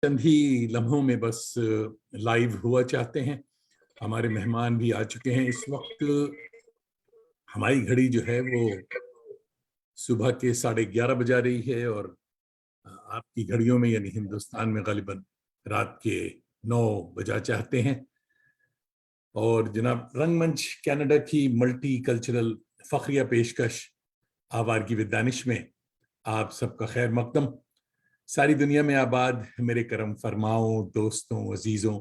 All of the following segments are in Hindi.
चंद ही लम्हों में बस लाइव हुआ चाहते हैं। हमारे मेहमान भी आ चुके हैं। इस वक्त हमारी घड़ी जो है वो सुबह के 11:30 बजा रही है और आपकी घड़ियों में यानी हिंदुस्तान में गालिबन रात के 9 बजा चाहते हैं। और जनाब रंगमंच कनाडा की मल्टी कल्चरल फखरिया पेशकश आवारगी विद दानिश में आप सबका खैर मकदम। सारी दुनिया में आबाद मेरे करम फरमाओं दोस्तों, अजीजों,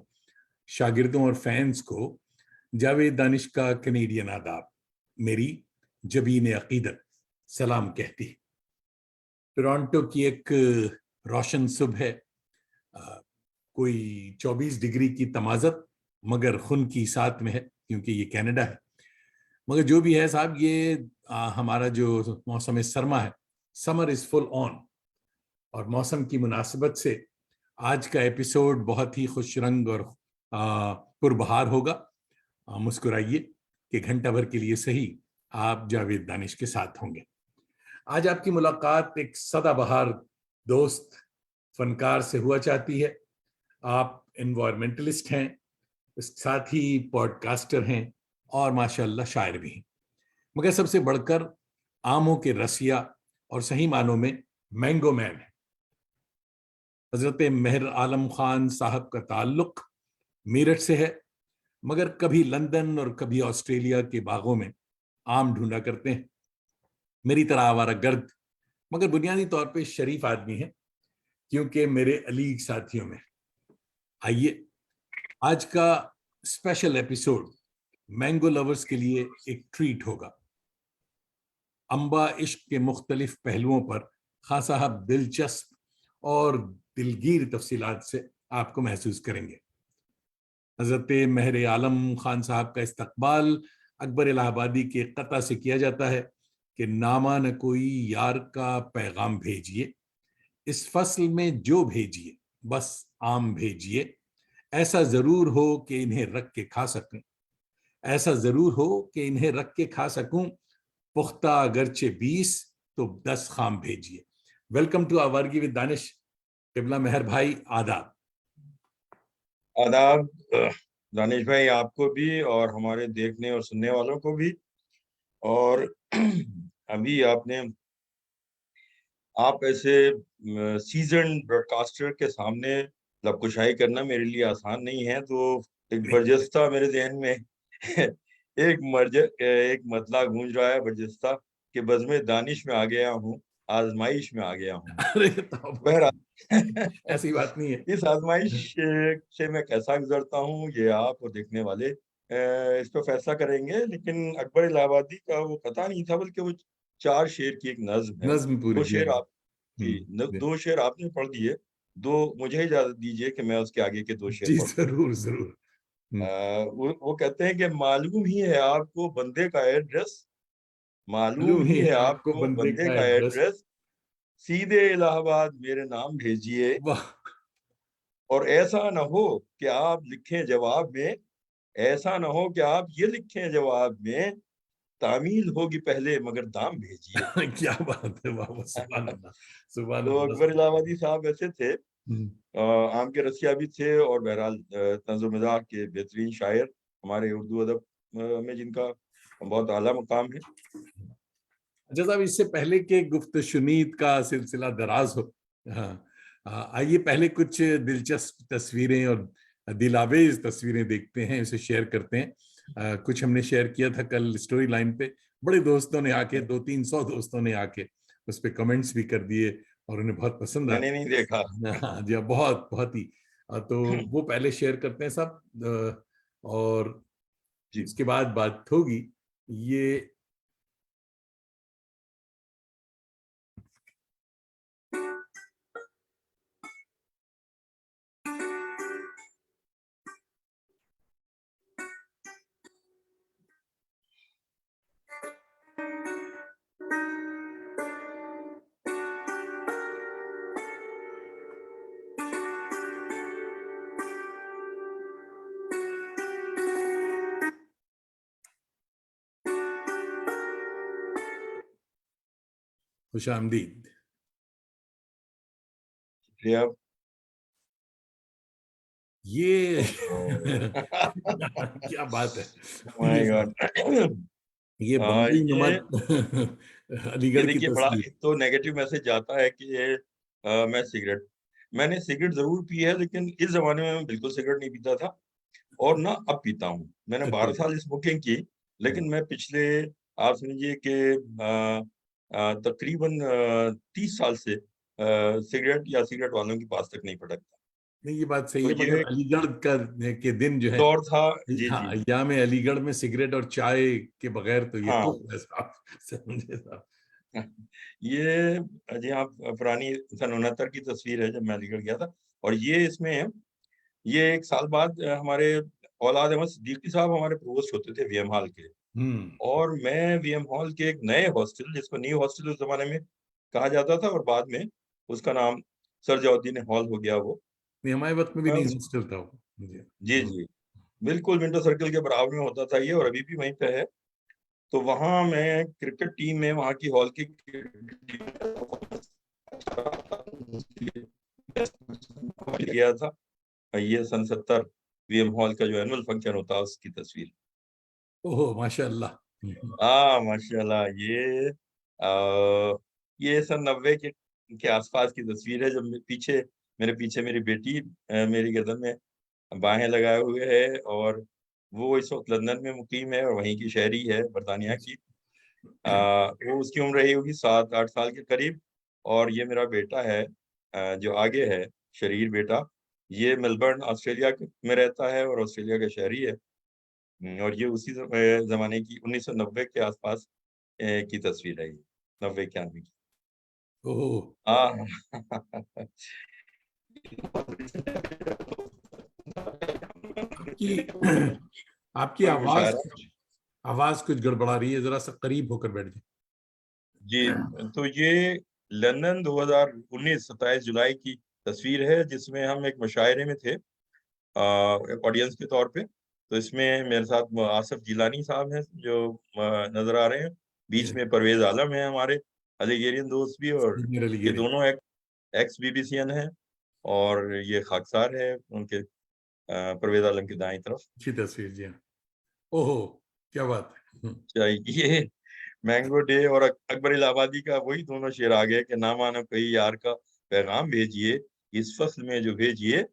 शागिर्दों और फैंस को जावेद दानिश का कनेडियन आदाब, मेरी जबीन अकीदत सलाम कहती है। टोरंटो की एक रोशन सुबह है। कोई 24 डिग्री की तमाजत मगर खून की साथ में है क्योंकि ये कनाडा है। मगर जो भी है साहब, ये हमारा जो मौसम सरमा है, समर इज फुल ऑन। और मौसम की मुनासिबत से आज का एपिसोड बहुत ही खुश रंग और पुरबहार होगा। मुस्कुराइए कि घंटा भर के लिए सही आप जावेद दानिश के साथ होंगे। आज आपकी मुलाकात एक सदाबहार दोस्त फनकार से हुआ चाहती है। आप एनवायरमेंटलिस्ट हैं, साथ ही पॉडकास्टर हैं और माशाल्लाह शायर भी हैं। मगर सबसे बढ़कर आमों के रसिया और सही मानों में मैंगो मैन है। हजरत मेहर आलम खान साहब का ताल्लुक मेरठ से है, मगर कभी लंदन और कभी ऑस्ट्रेलिया के बागों में आम ढूंढा करते हैं। मेरी तरह आवारा गर्द मगर बुनियादी तौर पे शरीफ आदमी है क्योंकि मेरे अलीग साथियों में। आइए, आज का स्पेशल एपिसोड मैंगो लवर्स के लिए एक ट्रीट होगा। अम्बा इश्क के मुख्तलिफ पहलुओं पर खान साहब दिलचस्प और दिलगीर तफसीलात से आपको महसूस करेंगे। हजरत मेहर आलम खान साहब का इस्तकबाल अकबर इलाहाबादी के कता से किया जाता है कि नामा न कोई यार का पैगाम भेजिए, इस फसल में जो भेजिए बस आम भेजिए, ऐसा जरूर हो कि इन्हें रख के खा सकूं, ऐसा जरूर हो कि इन्हें रख के खा सकूं, पुख्ता अगरचे 20 तो 10 खाम भेजिए। वेलकम टू आवारगी विद दानिश। टिबला मेहर भाई, आदाब। आदाब दानिश भाई, आपको भी और हमारे देखने और सुनने वालों को भी। और अभी आप ऐसे सीजन ब्रॉडकास्टर के सामने लबकुशाई करना मेरे लिए आसान नहीं है। तो एक बर्जस्ता मेरे जहन में एक मतला गूंज रहा है, बर्जस्ता कि बज़्म दानिश में आ गया हूँ, आजमाइश में आ गया हूँ। अरे बहरहाल ऐसी बात नहीं है। इस आजमाइश से मैं कैसा गुजरता हूँ, ये आप और देखने वाले इस पर फैसला करेंगे। लेकिन अकबर इलाहाबादी का वो कथा नहीं था, बल्कि वो 4 शेर की एक नज्म है। नज्म पूरी दो किया शेर है। आप जी, दो शेर आपने पढ़ दिए, दो मुझे इजाजत दीजिए कि मैं उसके आगे के 2 शेर जी पढ़ दूं। जरूर जरूर। वो कहते हैं कि मालूम ही है आपको बंदे का एड्रेस, मालूम मालूम ही ही है है आपको आपको बंदे बंदे का का एड्रेस। एड्रेस, सीधे इलाहाबाद मेरे नाम भेजिए। वाह। और ऐसा ना हो कि आप लिखें जवाब में, ऐसा ना हो कि आप ये लिखें जवाब में, तामील होगी पहले मगर दाम भेजिए। क्या बात है, वाह वाह, सुभान अल्लाह, सुभान तो अल्लाह। अकबर इलाहाबादी साहब ऐसे थे, हम्म। आम के रसिया भी थे और बहरहाल तंज़ो मज़ाह के बेहतरीन शायर हमारे उर्दू अदब में जिनका बहुत आला मकाम है। अच्छा साहब, इससे पहले के गुफ्त शुनीद का सिलसिला दराज हो, हाँ, आइए पहले कुछ दिलचस्प तस्वीरें और दिलावेज तस्वीरें देखते हैं, इसे शेयर करते हैं। कुछ हमने शेयर किया था कल स्टोरी लाइन पे। बड़े दोस्तों ने आके, 200-300 दोस्तों ने आके उस पे कमेंट्स भी कर दिए और उन्हें बहुत पसंद मैंने नहीं देखा। आया। हाँ जी हाँ, बहुत बहुत ही। तो वो पहले शेयर करते हैं सब, और जी। उसके बाद बात होगी। ये खुश आमदीद। शुक्रिया। ये ओहो! क्या बात है। ये माय साहब, गॉड! ये बम्बई ये नमक ये अलीगढ़ की देखिए बड़ा तस्वीर। एक तो नेगेटिव मैसेज जाता है कि मैंने सिगरेट ज़रूर पी है, लेकिन इस ज़माने में मैं बिल्कुल सिगरेट नहीं पीता था और ना अब पीता हूँ। मैंने 12 अच्छा। साल स्मोकिंग की, हाँ। लेकिन मैं पिछले आप समझिए कि तकरीबन 30 साल से सिगरेट या सिगरेट वालों के पास तक नहीं पटकता। नहीं, ये बात सही तो है, ये मगर अलीगढ़ का के दिन जो है, दौर था। जी, हाँ, जी। अय्याम अलीगढ़ में सिगरेट और चाय के बगैर तो ये हाँ। कुफ्र है साहब, समझे साहब। ये जी हाँ, पुरानी सन 69 की तस्वीर है जब मैं अलीगढ़ गया था और ये इसमें ये 1 साल बाद हमारे औलाद अहमद सिद्दीकी साहब हमारे प्रोवोस्ट होते थे वीएम हॉल के हम्म। और मैं वीएम हॉल के एक नए हॉस्टल जिसको न्यू हॉस्टल उस ज़माने में कहा जाता था और बाद में उसका नाम सर जलाउद्दीन हॉल हो गया वो। नहीं, हमारे वक्त में भी मैं नहीं उस हॉस्टल था वो। जी। जी, जी। बिल्कुल मिंटो सर्कल के बराबर में होता था ये और अभी भी वहीं पे है। तो वहाँ मैं क्रिकेट टीम में वहाँ की हॉल की गया था। ये सन 70 वीएम हॉल का जो एनुअल फंक्शन होता है उसकी तस्वीर। ओह माशाल्लाह। माशाल्लाह ये सन 90 के आसपास की तस्वीर है जब मेरे पीछे मेरी बेटी मेरी गर्दन में बाहें लगाए हुए है और वो इस वक़्त लंदन में मुकीम है और वहीं की शहरी है बरतानिया की। वो उसकी उम्र रही होगी 7-8 साल के करीब और ये मेरा बेटा है जो आगे है, शरीर बेटा, ये मेलबर्न ऑस्ट्रेलिया में रहता है और ऑस्ट्रेलिया का शहरी है। और ये उसी ज़माने की 1990 के आसपास की तस्वीर है ये, 90-91 की। ओह। हाँ। आपकी आपकी कोई आवाज मुशायरा आवाज कुछ गड़बड़ा रही है, जरा सा करीब होकर बैठ जाए। जी, तो ये लंदन 2019 27 जुलाई की तस्वीर है जिसमें हम एक मुशायरे में थे एक ऑडियंस के तौर पे। तो इसमें मेरे साथ आसिफ जिलानी साहब हैं जो नज़र आ रहे हैं। बीच में परवेज़ आलम हैं हमारे अल्जीरियन दोस्त भी और सीनियर ये अलीगढ़ी। दोनों एक्स बीबीसीएन हैं और ये खाकसार है उनके परवेज़ आलम की दाईं तरफ। अच्छी तस्वीर जी हाँ। ओहो, क्या बात है। ये मैंगो डे और अकबर इलाहाबादी का वही दोनों शेर आ गए कि ना मानो कोई यार का पैगाम भेजिए, इस फसल में जो भेजिए, बस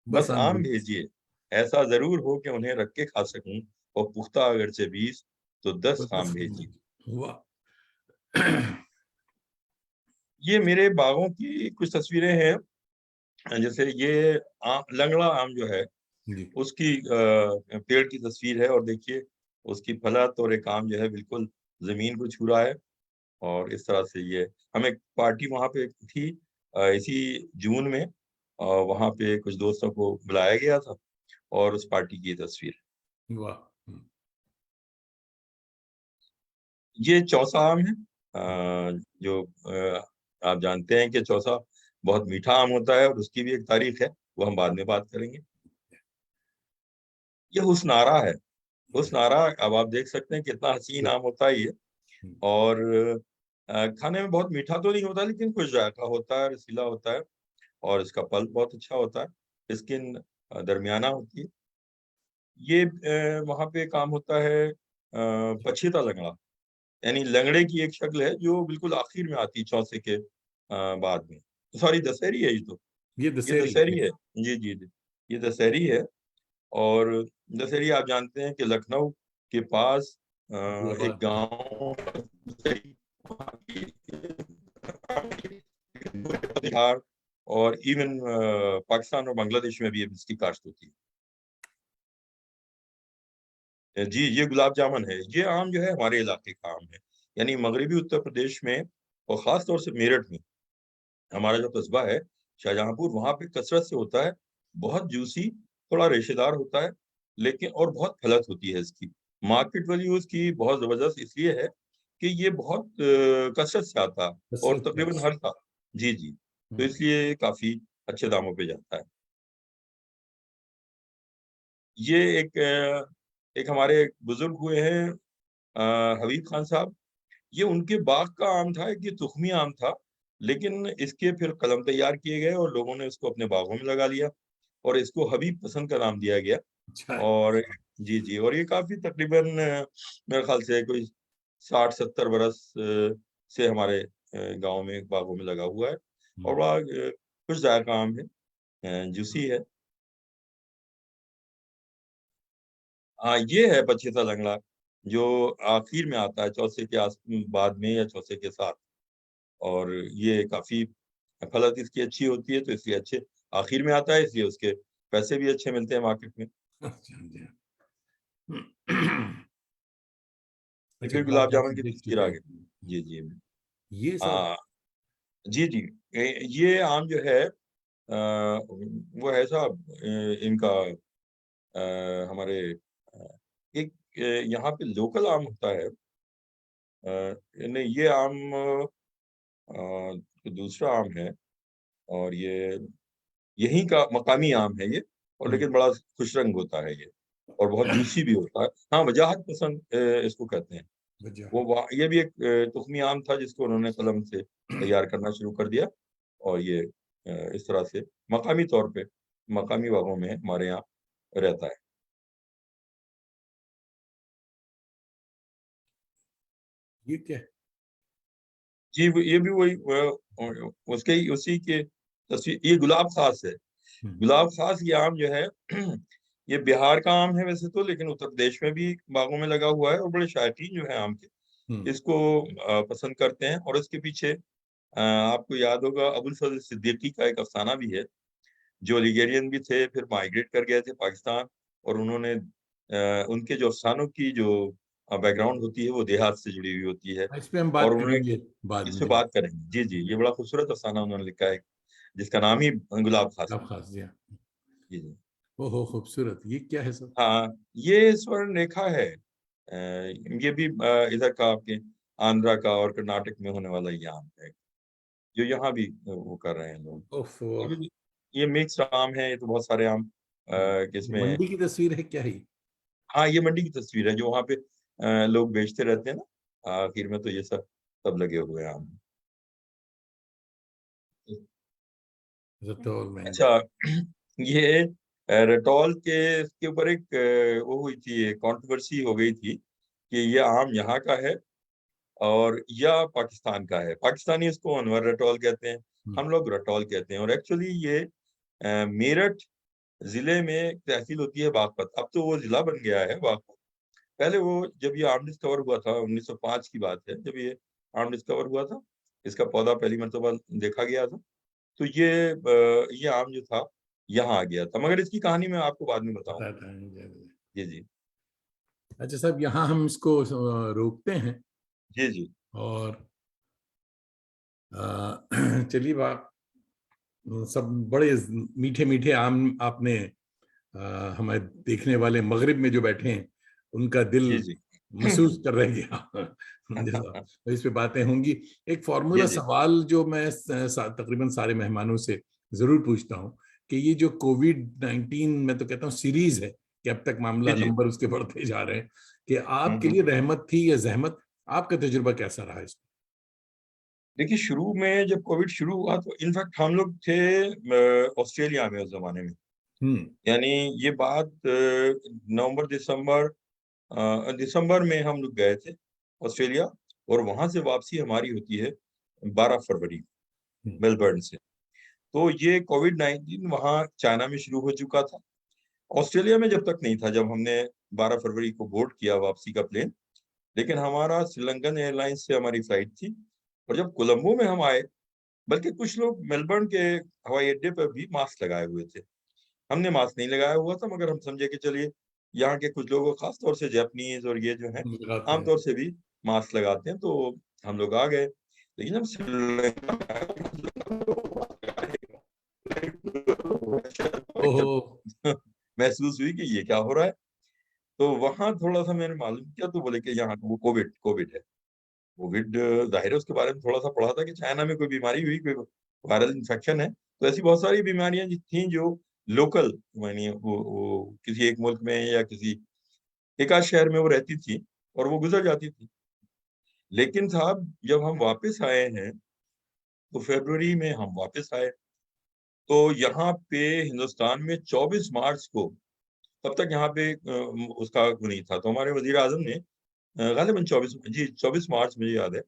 बस आम आम भी। भेजिए। ऐसा ज़रूर हो कि उन्हें रख के खा सकूँ और पुख्ता अगरचे 20 तो 10 बस आम आम भेजिए। भी। वाह। ये मेरे बागों की कुछ तस्वीरें हैं जैसे ये लंगड़ा आम जो है जी। उसकी पेड़ की तस्वीर है और देखिए उसकी फलत और एक आम जो है बिल्कुल ज़मीन को छू रहा है। और इस तरह से ये हम एक पार्टी वहाँ पे थी इसी जून में वहाँ पे कुछ दोस्तों को बुलाया गया था और उस पार्टी की तस्वीर। वाह। ये चौसा आम है जो आप जानते हैं कि चौसा बहुत मीठा आम होता है और उसकी भी एक तारीख है, वो हम बाद में बात करेंगे। ये हुस्नारा है, हुस्नारा अब आप देख सकते हैं कितना हसीन आम होता है ये और खाने में बहुत मीठा तो नहीं होता लेकिन कुछ जायका होता है, रसीला होता है और इसका पल्प बहुत अच्छा होता है। स्किन दरमियाना होती है। ये वहाँ पे काम होता है पछीता लंगड़ा, यानी लंगड़े की एक शक्ल है जो बिल्कुल आखिर में आती है चौसे के बाद में। सॉरी दशहरी है ये तो, ये ये दशहरी दशहरी है। है। जी, जी, जी। ये दशहरी है और दशहरी आप जानते हैं कि लखनऊ के पास एक अब्दुल्लाबाद। गाँव बिहार और इवन पाकिस्तान और बांग्लादेश में भी इसकी काश्त होती है। जी, ये गुलाब जामुन है। ये आम जो है हमारे इलाके का आम है। यानी मगरबी उत्तर प्रदेश में और ख़ास तौर से मेरठ में हमारा जो कस्बा है शाहजहाँपुर वहाँ पे कसरत से होता है। बहुत जूसी, थोड़ा रेशेदार होता है, लेकिन और बहुत फलत होती है इसकी। मार्केट वैल्यू इसकी बहुत ज़बरदस्त इसलिए है कि ये बहुत कसरत से आता है और कसरत से तकरीबन आता हर साल जी, जी। तो है। इसलिए काफ़ी अच्छे दामों पे जाता है। ये एक हमारे बुज़ुर्ग हुए हैं हबीब खान साहब। ये उनके बाग का आम था, एक ये तुख़मी आम था, लेकिन इसके फिर कलम तैयार किए गए और लोगों ने इसको अपने बागों में लगा लिया। और इसको हबीब पसंद का नाम दिया गया। अच्छा। और जी, और ये काफ़ी तकरीबन मेरे ख़्याल से कोई 60-70 बरस से हमारे गाँव में बागों में लगा हुआ है और बड़ा खुशदायक आम है, जूसी है। हाँ, ये है पछेता लंगड़ा, जो आखिर में आता है चौसे के बाद में या चौसे के साथ। और ये काफ़ी फलत इसकी अच्छी होती है, तो इसलिए अच्छे आखिर में आता है, इसलिए उसके पैसे भी अच्छे मिलते हैं मार्केट में। अच्छा जी। ये अच्छा, फिर गुलाब गुलाब जामुन जामुन की देख तस्वीर चुके आ हैं। गई। जी। ये सब। हाँ, जी। ये आम जो है वो है साहब इनका हमारे एक यहाँ पे लोकल आम होता है। नहीं, ये आम दूसरा आम है और ये यहीं का मकामी आम है ये, और हम्म। लेकिन बड़ा खुश रंग होता है ये और बहुत जूसी भी होता है। हाँ, वजाहत पसंद इसको कहते हैं। वजह। ये भी एक तुखमी आम था जिसको उन्होंने कलम से तैयार करना शुरू कर दिया और ये इस तरह से मकामी तौर पे मकामी बागों में हमारे यहाँ रहता है। ये क्या है? जी, ये भी वही उसके ही उसी के तस्वीर, ये गुलाब खास है। हम्म। गुलाब खास ये आम जो है ये बिहार का आम है वैसे तो, लेकिन उत्तर प्रदेश में भी बागों में लगा हुआ है और बड़े शौकीन जो है आम के हम्म। इसको पसंद करते हैं। और इसके पीछे आपको याद होगा अबुल फजल सिद्दीकी का एक अफसाना भी है, जो लिगेरियन भी थे, फिर माइग्रेट कर गए थे पाकिस्तान, और उन्होंने उनके जो अफसानों की जो बैकग्राउंड होती है वो देहात से जुड़ी हुई होती है। इस पे हम और बात उन्होंने करेंगे बाद में इसमें जब। बात करेंगे। जी, ये बड़ा खूबसूरत अफसाना उन्होंने लिखा है जिसका नाम ही गुलाब खास गुलाब खास दिया। है। जी। ओहो, खूबसूरत। ये क्या है सब? हाँ, ये स्वर्ण रेखा है। ये भी इधर का आपके आंध्रा का और कर्नाटक में होने वाला ये आम है, जो यहाँ भी वो कर रहे हैं लोग। ओफो। और ये मिक्स आम है, ये तो बहुत सारे आम ये किस्में। मंडी की तस्वीर है क्या ही? हाँ, ये मंडी की तस्वीर है जो वहाँ पे लोग बेचते रहते हैं ना, आखिर में तो ये सब लगे हुए हैं आम। रतौल मैंगो। अच्छा, ये रटौल के ऊपर एक वो हुई थी, कंट्रोवर्सी हो गई थी कि ये आम यहाँ का है और या पाकिस्तान का है। पाकिस्तानी इसको अनवर रटौल कहते हैं, हम्म। हम लोग रटौल कहते हैं। और एक्चुअली ये मेरठ जिले में एक तहसील होती है बागपत, अब तो वो जिला बन गया है बागपत। पहले वो जब ये आम डिस्कवर हुआ था 1905 की बात है, जब ये आम डिस्कवर हुआ था, इसका पौधा पहली मर्तबा देखा गया था, तो ये आम जो था यहाँ आ गया था, मगर इसकी कहानी मैं आपको बाद में बताऊंगा। बताता है। जी। अच्छा साहब, यहाँ हम इसको रोकते हैं जी। और चलिए बात। सब बड़े मीठे मीठे आम आपने हमारे देखने वाले मगरिब में जो बैठे हैं उनका दिल जी। महसूस कर रहे हैं। जैसा तो इस पे बातें होंगी। एक फॉर्मूला जी। सवाल जो मैं तकरीबन सारे मेहमानों से जरूर पूछता हूँ कि ये जो कोविड-19 मैं तो कहता हूँ सीरीज है कि अब तक मामला जी। नंबर उसके बढ़ते जा रहे हैं, कि आपके लिए हम्म। रहमत थी या जहमत? आपका तजुर्बा कैसा रहा इसमें? देखिए, शुरू में जब कोविड शुरू हुआ तो इनफैक्ट हम लोग थे ऑस्ट्रेलिया में उस जमाने में। हम्म। यानी ये बात नवंबर दिसंबर में हम लोग गए थे ऑस्ट्रेलिया, और वहां से वापसी हमारी होती है 12 फरवरी हम्म। मेलबर्न से। तो ये कोविड-19 वहाँ चाइना में शुरू हो चुका था। ऑस्ट्रेलिया में जब तक नहीं था, जब हमने 12 फरवरी को बोर्ड किया वापसी का प्लेन, लेकिन हमारा श्रीलंकन एयरलाइंस से हमारी फ्लाइट थी। और जब कोलंबो में हम आए, बल्कि कुछ लोग मेलबर्न के हवाई अड्डे पर भी मास्क लगाए हुए थे। हमने मास्क नहीं लगाया हुआ था, मगर हम समझे कि चलिए यहाँ के कुछ लोगों, खास तौर से जापानीज और ये जो है लगाते हैं। आमतौर से भी मास्क लगाते हैं, तो हम लोग आ गए। लेकिन जब श्रीलंका में आए, ओहो। महसूस हुई कि ये क्या हो रहा है। तो वहां थोड़ा सा मैंने मालूम किया, तो बोले कि यहाँ वो कोविड कोविड है। कोविड जाहिर है उसके बारे में थोड़ा सा पढ़ा था कि चाइना में कोई बीमारी हुई, कोई वायरल इन्फेक्शन है। तो ऐसी बहुत सारी बीमारियां थी जो लोकल, यानी वो किसी एक मुल्क में या किसी एक आध शहर में वो रहती थी और वो गुजर जाती थी। लेकिन साहब, जब हम वापस आए हैं तो फरवरी में हम वापस आए, तो यहाँ पे हिंदुस्तान में 24 मार्च को, तब तक यहाँ पे उसका वो नहीं था, तो हमारे वजीर आजम ने गालिबन 24 मार्च मुझे याद है,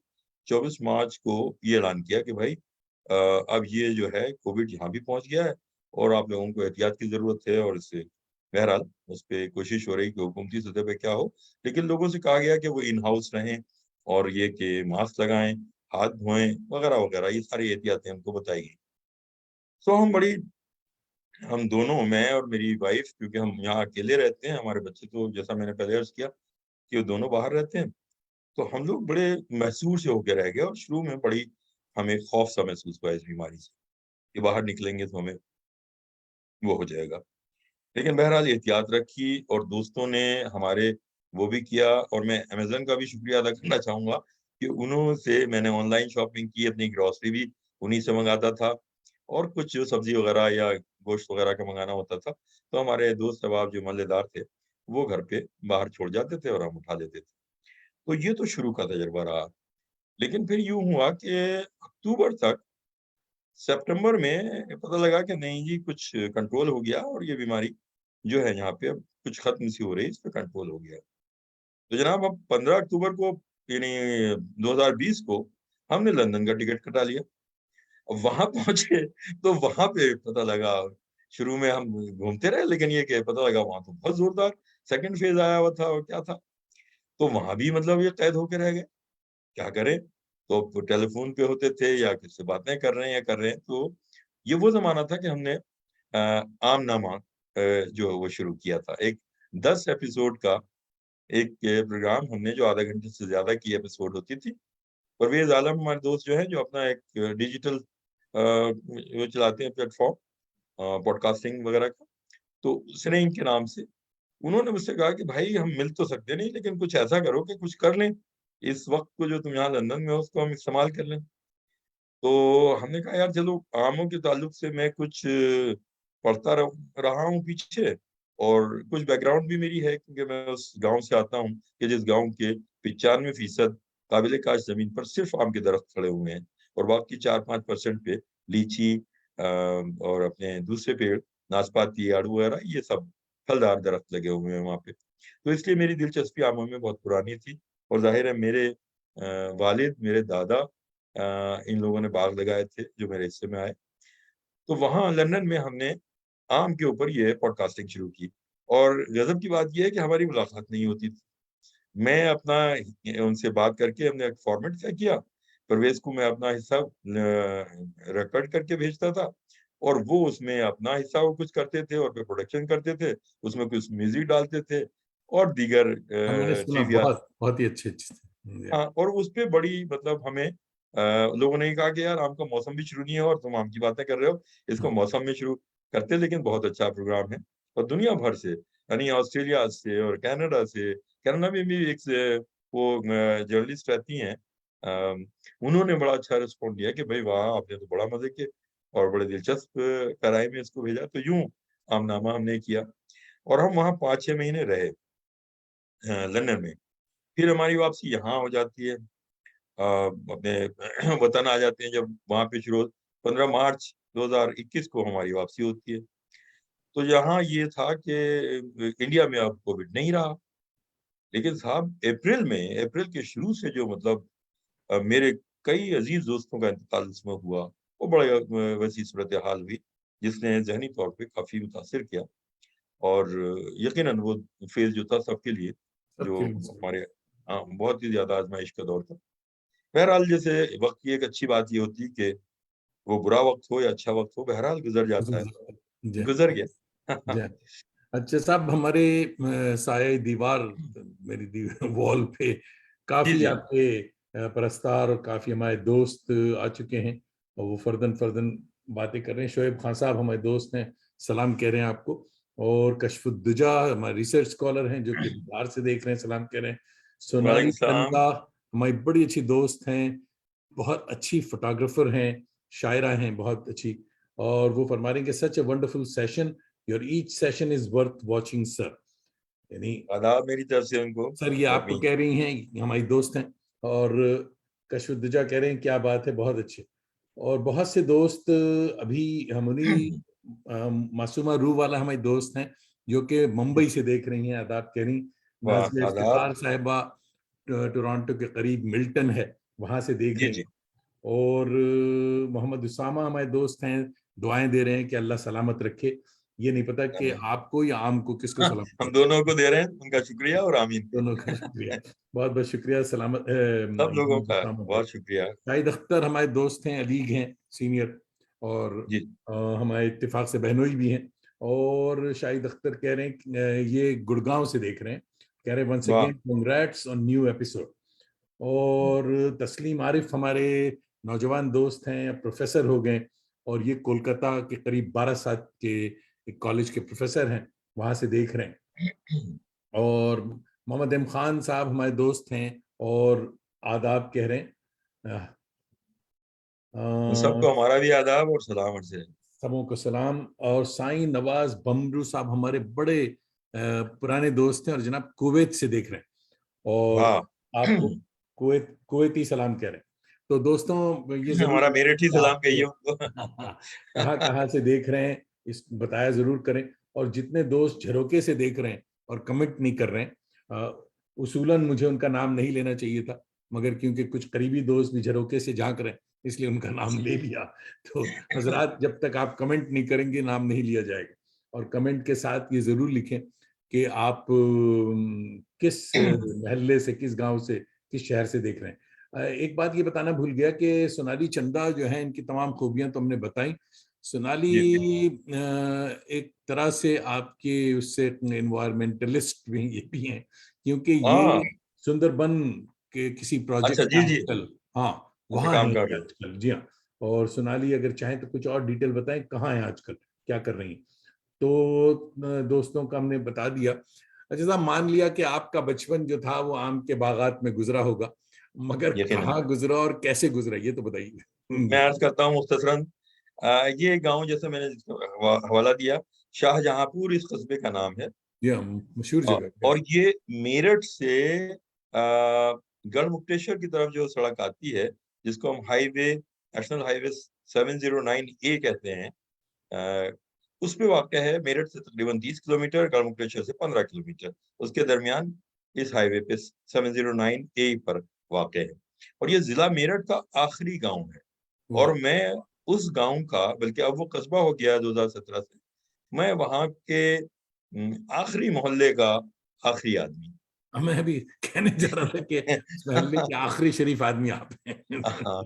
24 मार्च को ये ऐलान किया कि भाई अब ये जो है कोविड यहाँ भी पहुंच गया है और आप लोगों को एहतियात की जरूरत है, और इससे बहरहाल उस पे कोशिश हो रही कि हुकूमती सतह पे क्या हो, लेकिन लोगों से कहा गया कि वो इन हाउस रहें और ये कि मास्क लगाएं, हाथ धोएं वगैरह वगैरह, ये सारी एहतियातें हमको बताई गई। तो हम दोनों, मैं और मेरी वाइफ, क्योंकि हम यहाँ अकेले रहते हैं, हमारे बच्चे तो जैसा मैंने पहले अर्ज किया कि वो दोनों बाहर रहते हैं, तो हम लोग बड़े महसूर से होकर रह गए और शुरू में बड़ी हमें खौफ सा महसूस हुआ इस बीमारी से कि बाहर निकलेंगे तो हमें वो हो जाएगा। लेकिन बहरहाल एहतियात रखी और दोस्तों ने हमारे वो भी किया, और मैं अमेज़न का भी शुक्रिया अदा करना चाहूँगा कि उन्हों से मैंने ऑनलाइन शॉपिंग की, अपनी ग्रोसरी भी उन्हीं से मँगाता था, और कुछ जो सब्ज़ी वग़ैरह या गोश्त वग़ैरह का मँगाना होता था, तो हमारे दोस्त अहबाब जो मल्लेदार थे, वो घर पे बाहर छोड़ जाते थे और हम उठा लेते थे। तो ये तो शुरू का तजुर्बा रहा। लेकिन फिर यूँ हुआ कि अक्टूबर तक, सितंबर में पता लगा कि नहीं जी, कुछ कंट्रोल हो गया और ये बीमारी जो है यहाँ पे अब कुछ खत्म सी हो रही है, इस पे कंट्रोल हो गया। तो जनाब अब 15 अक्टूबर को, यानी 2020 को, हमने लंदन का टिकट कटा लिया। अब वहाँ पहुँचे तो वहाँ पे पता लगा, शुरू में हम घूमते रहे, लेकिन ये कि पता लगा वहाँ तो बहुत ज़ोरदार सेकंड फेज़ आया हुआ था और क्या था। तो वहाँ भी मतलब ये कैद होके रह गए। क्या करें? तो टेलीफ़ोन पे होते थे या किसी से बातें कर रहे हैं या कर रहे हैं, तो ये वो ज़माना था कि हमने आमनामा जो है वो शुरू किया था। एक 10 एपिसोड का एक प्रोग्राम हमने, जो आधा घंटे से ज़्यादा की एपिसोड होती थी। परवेज़ आलम हमारे दोस्त जो हैं, जो अपना एक डिजिटल वो चलाते हैं प्लेटफ़ॉर्म पॉडकास्टिंग वगैरह का, तो उसने इनके नाम से, उन्होंने मुझसे कहा कि भाई हम मिल तो सकते नहीं, लेकिन कुछ ऐसा करो कि कुछ कर लें। इस वक़्त को जो तुम यहाँ लंदन में हो उसको हम इस्तेमाल कर लें। तो हमने कहा यार चलो, आमों के ताल्लुक से मैं कुछ पढ़ता रहा हूँ पीछे, और कुछ बैकग्राउंड भी मेरी है, क्योंकि मैं उस गाँव से आता हूँ कि जिस गाँव के 95% काबिल काश ज़मीन पर सिर्फ़ आम के दरख्त खड़े हुए हैं, और बाकी 4-5% पे लीची और अपने दूसरे पेड़, नाशपाती, आड़ू वगैरह, ये सब फलदार दरख्त लगे हुए हैं वहाँ पे। तो इसलिए मेरी दिलचस्पी आमों में बहुत पुरानी थी, और ज़ाहिर है मेरे वालिद, मेरे दादा, इन लोगों ने बाग लगाए थे जो मेरे हिस्से में आए। तो वहाँ लंदन में हमने आम के ऊपर ये पॉडकास्टिंग शुरू की, और गज़ब की बात ये है कि हमारी मुलाकात नहीं होती थी। मैं अपना उनसे बात करके हमने एक फॉर्मेट तय किया, परवेज़ को मैं अपना हिस्सा रिकॉर्ड करके भेजता था, और वो उसमें अपना हिस्सा वो कुछ करते थे और फिर प्रोडक्शन करते थे, उसमें कुछ म्यूज़िक डालते थे और दीगर हाँ, मैंने सुना चीज़ या बहुत ही अच्छे-अच्छे थे। हाँ, और उसपे बड़ी मतलब हमें लोगों ने कहा कि यार आम का मौसम भी शुरू नहीं है और तुम आम की बातें कर रहे हो, इसको हाँ, मौसम में शुरू करते, लेकिन बहुत अच्छा प्रोग्राम है। और दुनिया भर से, यानी ऑस्ट्रेलिया से और कनाडा से, कनाडा में भी एक से वो जर्नलिस्ट रहती हैं, उन्होंने बड़ा अच्छा रिस्पॉन्ड दिया कि भाई वाह! आपने तो बड़ा मज़े किए और बड़े दिलचस्प पैराई में इसको भेजा। तो यूँ आमनामा हमने किया और हम वहाँ 5-6 महीने रहे लंदन में। फिर हमारी वापसी यहाँ हो जाती है। अपने वतन आ जाते हैं जब वहाँ पे शुरू 15 मार्च 2021 को हमारी वापसी होती है। तो यहाँ ये था कि इंडिया में अब कोविड नहीं रहा। लेकिन साहब अप्रैल के शुरू से जो मतलब मेरे कई अज़ीज़ दोस्तों का इंतकाल इसमें हुआ, वो बड़ा वैसी सूरत-ए-हाल हुई, जिसने ज़हनी तौर पे काफ़ी मुतासिर किया, और यकीनन वो फ़ेज़ जो था सबके लिए, सबके जो लिए। हमारे बहुत ही ज़्यादा आज़माइश का दौर था। बहरहाल जैसे वक़्त की एक अच्छी बात ये होती है कि वो बुरा वक़्त हो या अच्छा वक़्त हो, बहरहाल गुज़र जाता है, जी, गुज़र गया। जी। अच्छा साहब, हमारे साये दीवार, मेरी वॉल पे जी, काफ़ी जी। आपके प्रस्तार और काफ़ी हमारे दोस्त आ चुके हैं और वो फ़र्दन-फ़र्दन बातें कर रहे हैं। शोएब खान साहब हमारे दोस्त हैं, सलाम कह रहे हैं आपको। और कशफुद्दुजा हमारे रिसर्च स्कॉलर हैं जो कि बाहर से देख रहे हैं, सलाम कह रहे हैं। सोनाली वालेकुम सलाम। तन्हा हमारी बड़ी अच्छी दोस्त हैं, बहुत अच्छी फ़ोटोग्राफ़र हैं, शायरा हैं बहुत अच्छी, और वो फरमा रही हैं कि such a wonderful session, your each session is worth watching sir. यानी आदाब मेरी तरफ से उनको, सर ये आपको अपनी कह रही हैं, ये हमारी दोस्त हैं। और कशफुद्दुजा कह रहे हैं क्या बात है, बहुत अच्छे। और बहुत से दोस्त अभी हम उन्हीं मासूमा रूह वाला हमारे दोस्त हैं जो कि मुंबई से देख रही हैं, आदाब कह रही। वाह, नाज़िया आदाब। इफ्तिखार साहिबा टोरंटो के करीब मिल्टन है, वहां से देख जी, रही जी। हैं। और मोहम्मद उसामा हमारे दोस्त हैं, दुआएं दे रहे हैं कि अल्लाह सलामत रखे। ये नहीं पता कि आपको या आम को किसको सलामत हम रखे। दोनों को दे रहे हैं, उनका शुक्रिया और आमीन। दोनों का शुक्रिया, बहुत बहुत शुक्रिया। सलामत सब लोगों मोहम्मद का उसामा को। बहुत शुक्रिया। शाहिद अख्तर हमारे दोस्त हैं, अलीग हैं, सीनियर, और जी, हमारे इत्तेफाक से बहनोई भी हैं। और शाहिद अख्तर कह रहे हैं कि, ये गुड़गांव से देख रहे हैं, कह रहे हैं वंस वाह! Again congrats on new episode. और तस्लीम आरिफ हमारे नौजवान दोस्त हैं, प्रोफेसर हो गए, और ये कोलकाता के करीब 12 साल के एक कॉलेज के प्रोफेसर हैं, वहां से देख रहे हैं। और मोहम्मद एम खान साहब हमारे दोस्त हैं और आदाब कह रहे हैं। उन सबको हमारा भी आदाब और सलाम अर्ज़ है। सबों को सलाम। और साईं नवाज बमरू साहब हमारे बड़े पुराने दोस्त हैं और जनाब कुवैत से देख रहे हैं, और वाह! आपको कुवैती सलाम कह रहे हैं। तो दोस्तों ये जरूर हमारा मेरठी बताइए सलाम कहिए आप उनको। कहाँ कहाँ से देख रहे हैं, इस बताया जरूर करें। और जितने दोस्त झरोके से देख रहे हैं और कमेंट नहीं कर रहे हैं, उसूलन मुझे उनका नाम नहीं लेना चाहिए था, मगर क्योंकि कुछ करीबी दोस्त भी झरोके से झांक रहे हैं, इसलिए उनका नाम ले लिया। तो हजरात, जब तक आप कमेंट नहीं करेंगे नाम नहीं लिया जाएगा। और कमेंट के साथ ये जरूर लिखें कि आप किस मोहल्ले से, किस गांव से, किस शहर से देख रहे हैं। एक बात ये बताना भूल गया कि सोनाली चंदा जो है, इनकी तमाम खूबियां तो हमने बताई। सोनाली जी। एक तरह से आपके उससे इन्वायरमेंटलिस्ट भी ये भी हैं, क्योंकि हाँ, ये सुंदरबन के किसी अच्छा प्रोजेक्ट में जी, जी। आजकल, हाँ, अच्छा वहां काम है कर ये रहे हैं। आजकल। जी हाँ। और सोनाली अगर चाहें तो कुछ और डिटेल बताएं, कहाँ है आजकल, क्या कर रही हैं। तो दोस्तों का हमने बता दिया। अच्छा साहब, मान लिया कि आपका बचपन जो था वो आम के बागात में गुजरा होगा, मगर यकीनन। कहाँ गुजरा और कैसे गुजरा, ये तो बताइए। मैं अर्ज़ करता हूँ मुख्तसरन, ये गाँव जैसे मैंने जिसका हवाला दिया, शाहजहांपुर इस कस्बे का नाम है। जी हाँ, मशहूर जगह है। और ये मेरठ से गढ़मुक्तेश्वर की तरफ जो सड़क आती है, जिसको हम नेशनल हाईवे 709 ए कहते हैं, उस पे वाक़या है। मेरठ से तकरीबन 30 किलोमीटर, गढ़मुक्तेश्वर से 15 किलोमीटर, उसके दरमियान इस हाईवे पे 709 ए पर वाक़या है। और ये ज़िला मेरठ का आखिरी गाँव है। वाह। और मैं उस गाँव का, बल्कि अब वो कस्बा हो गया 2017 से, मैं वहाँ के आखिरी मोहल्ले का आखिरी आदमी। मैं अभी कहने जा रहा था कि इस मोहल्ले के आखिरी शरीफ आदमी आप हैं। हाँ।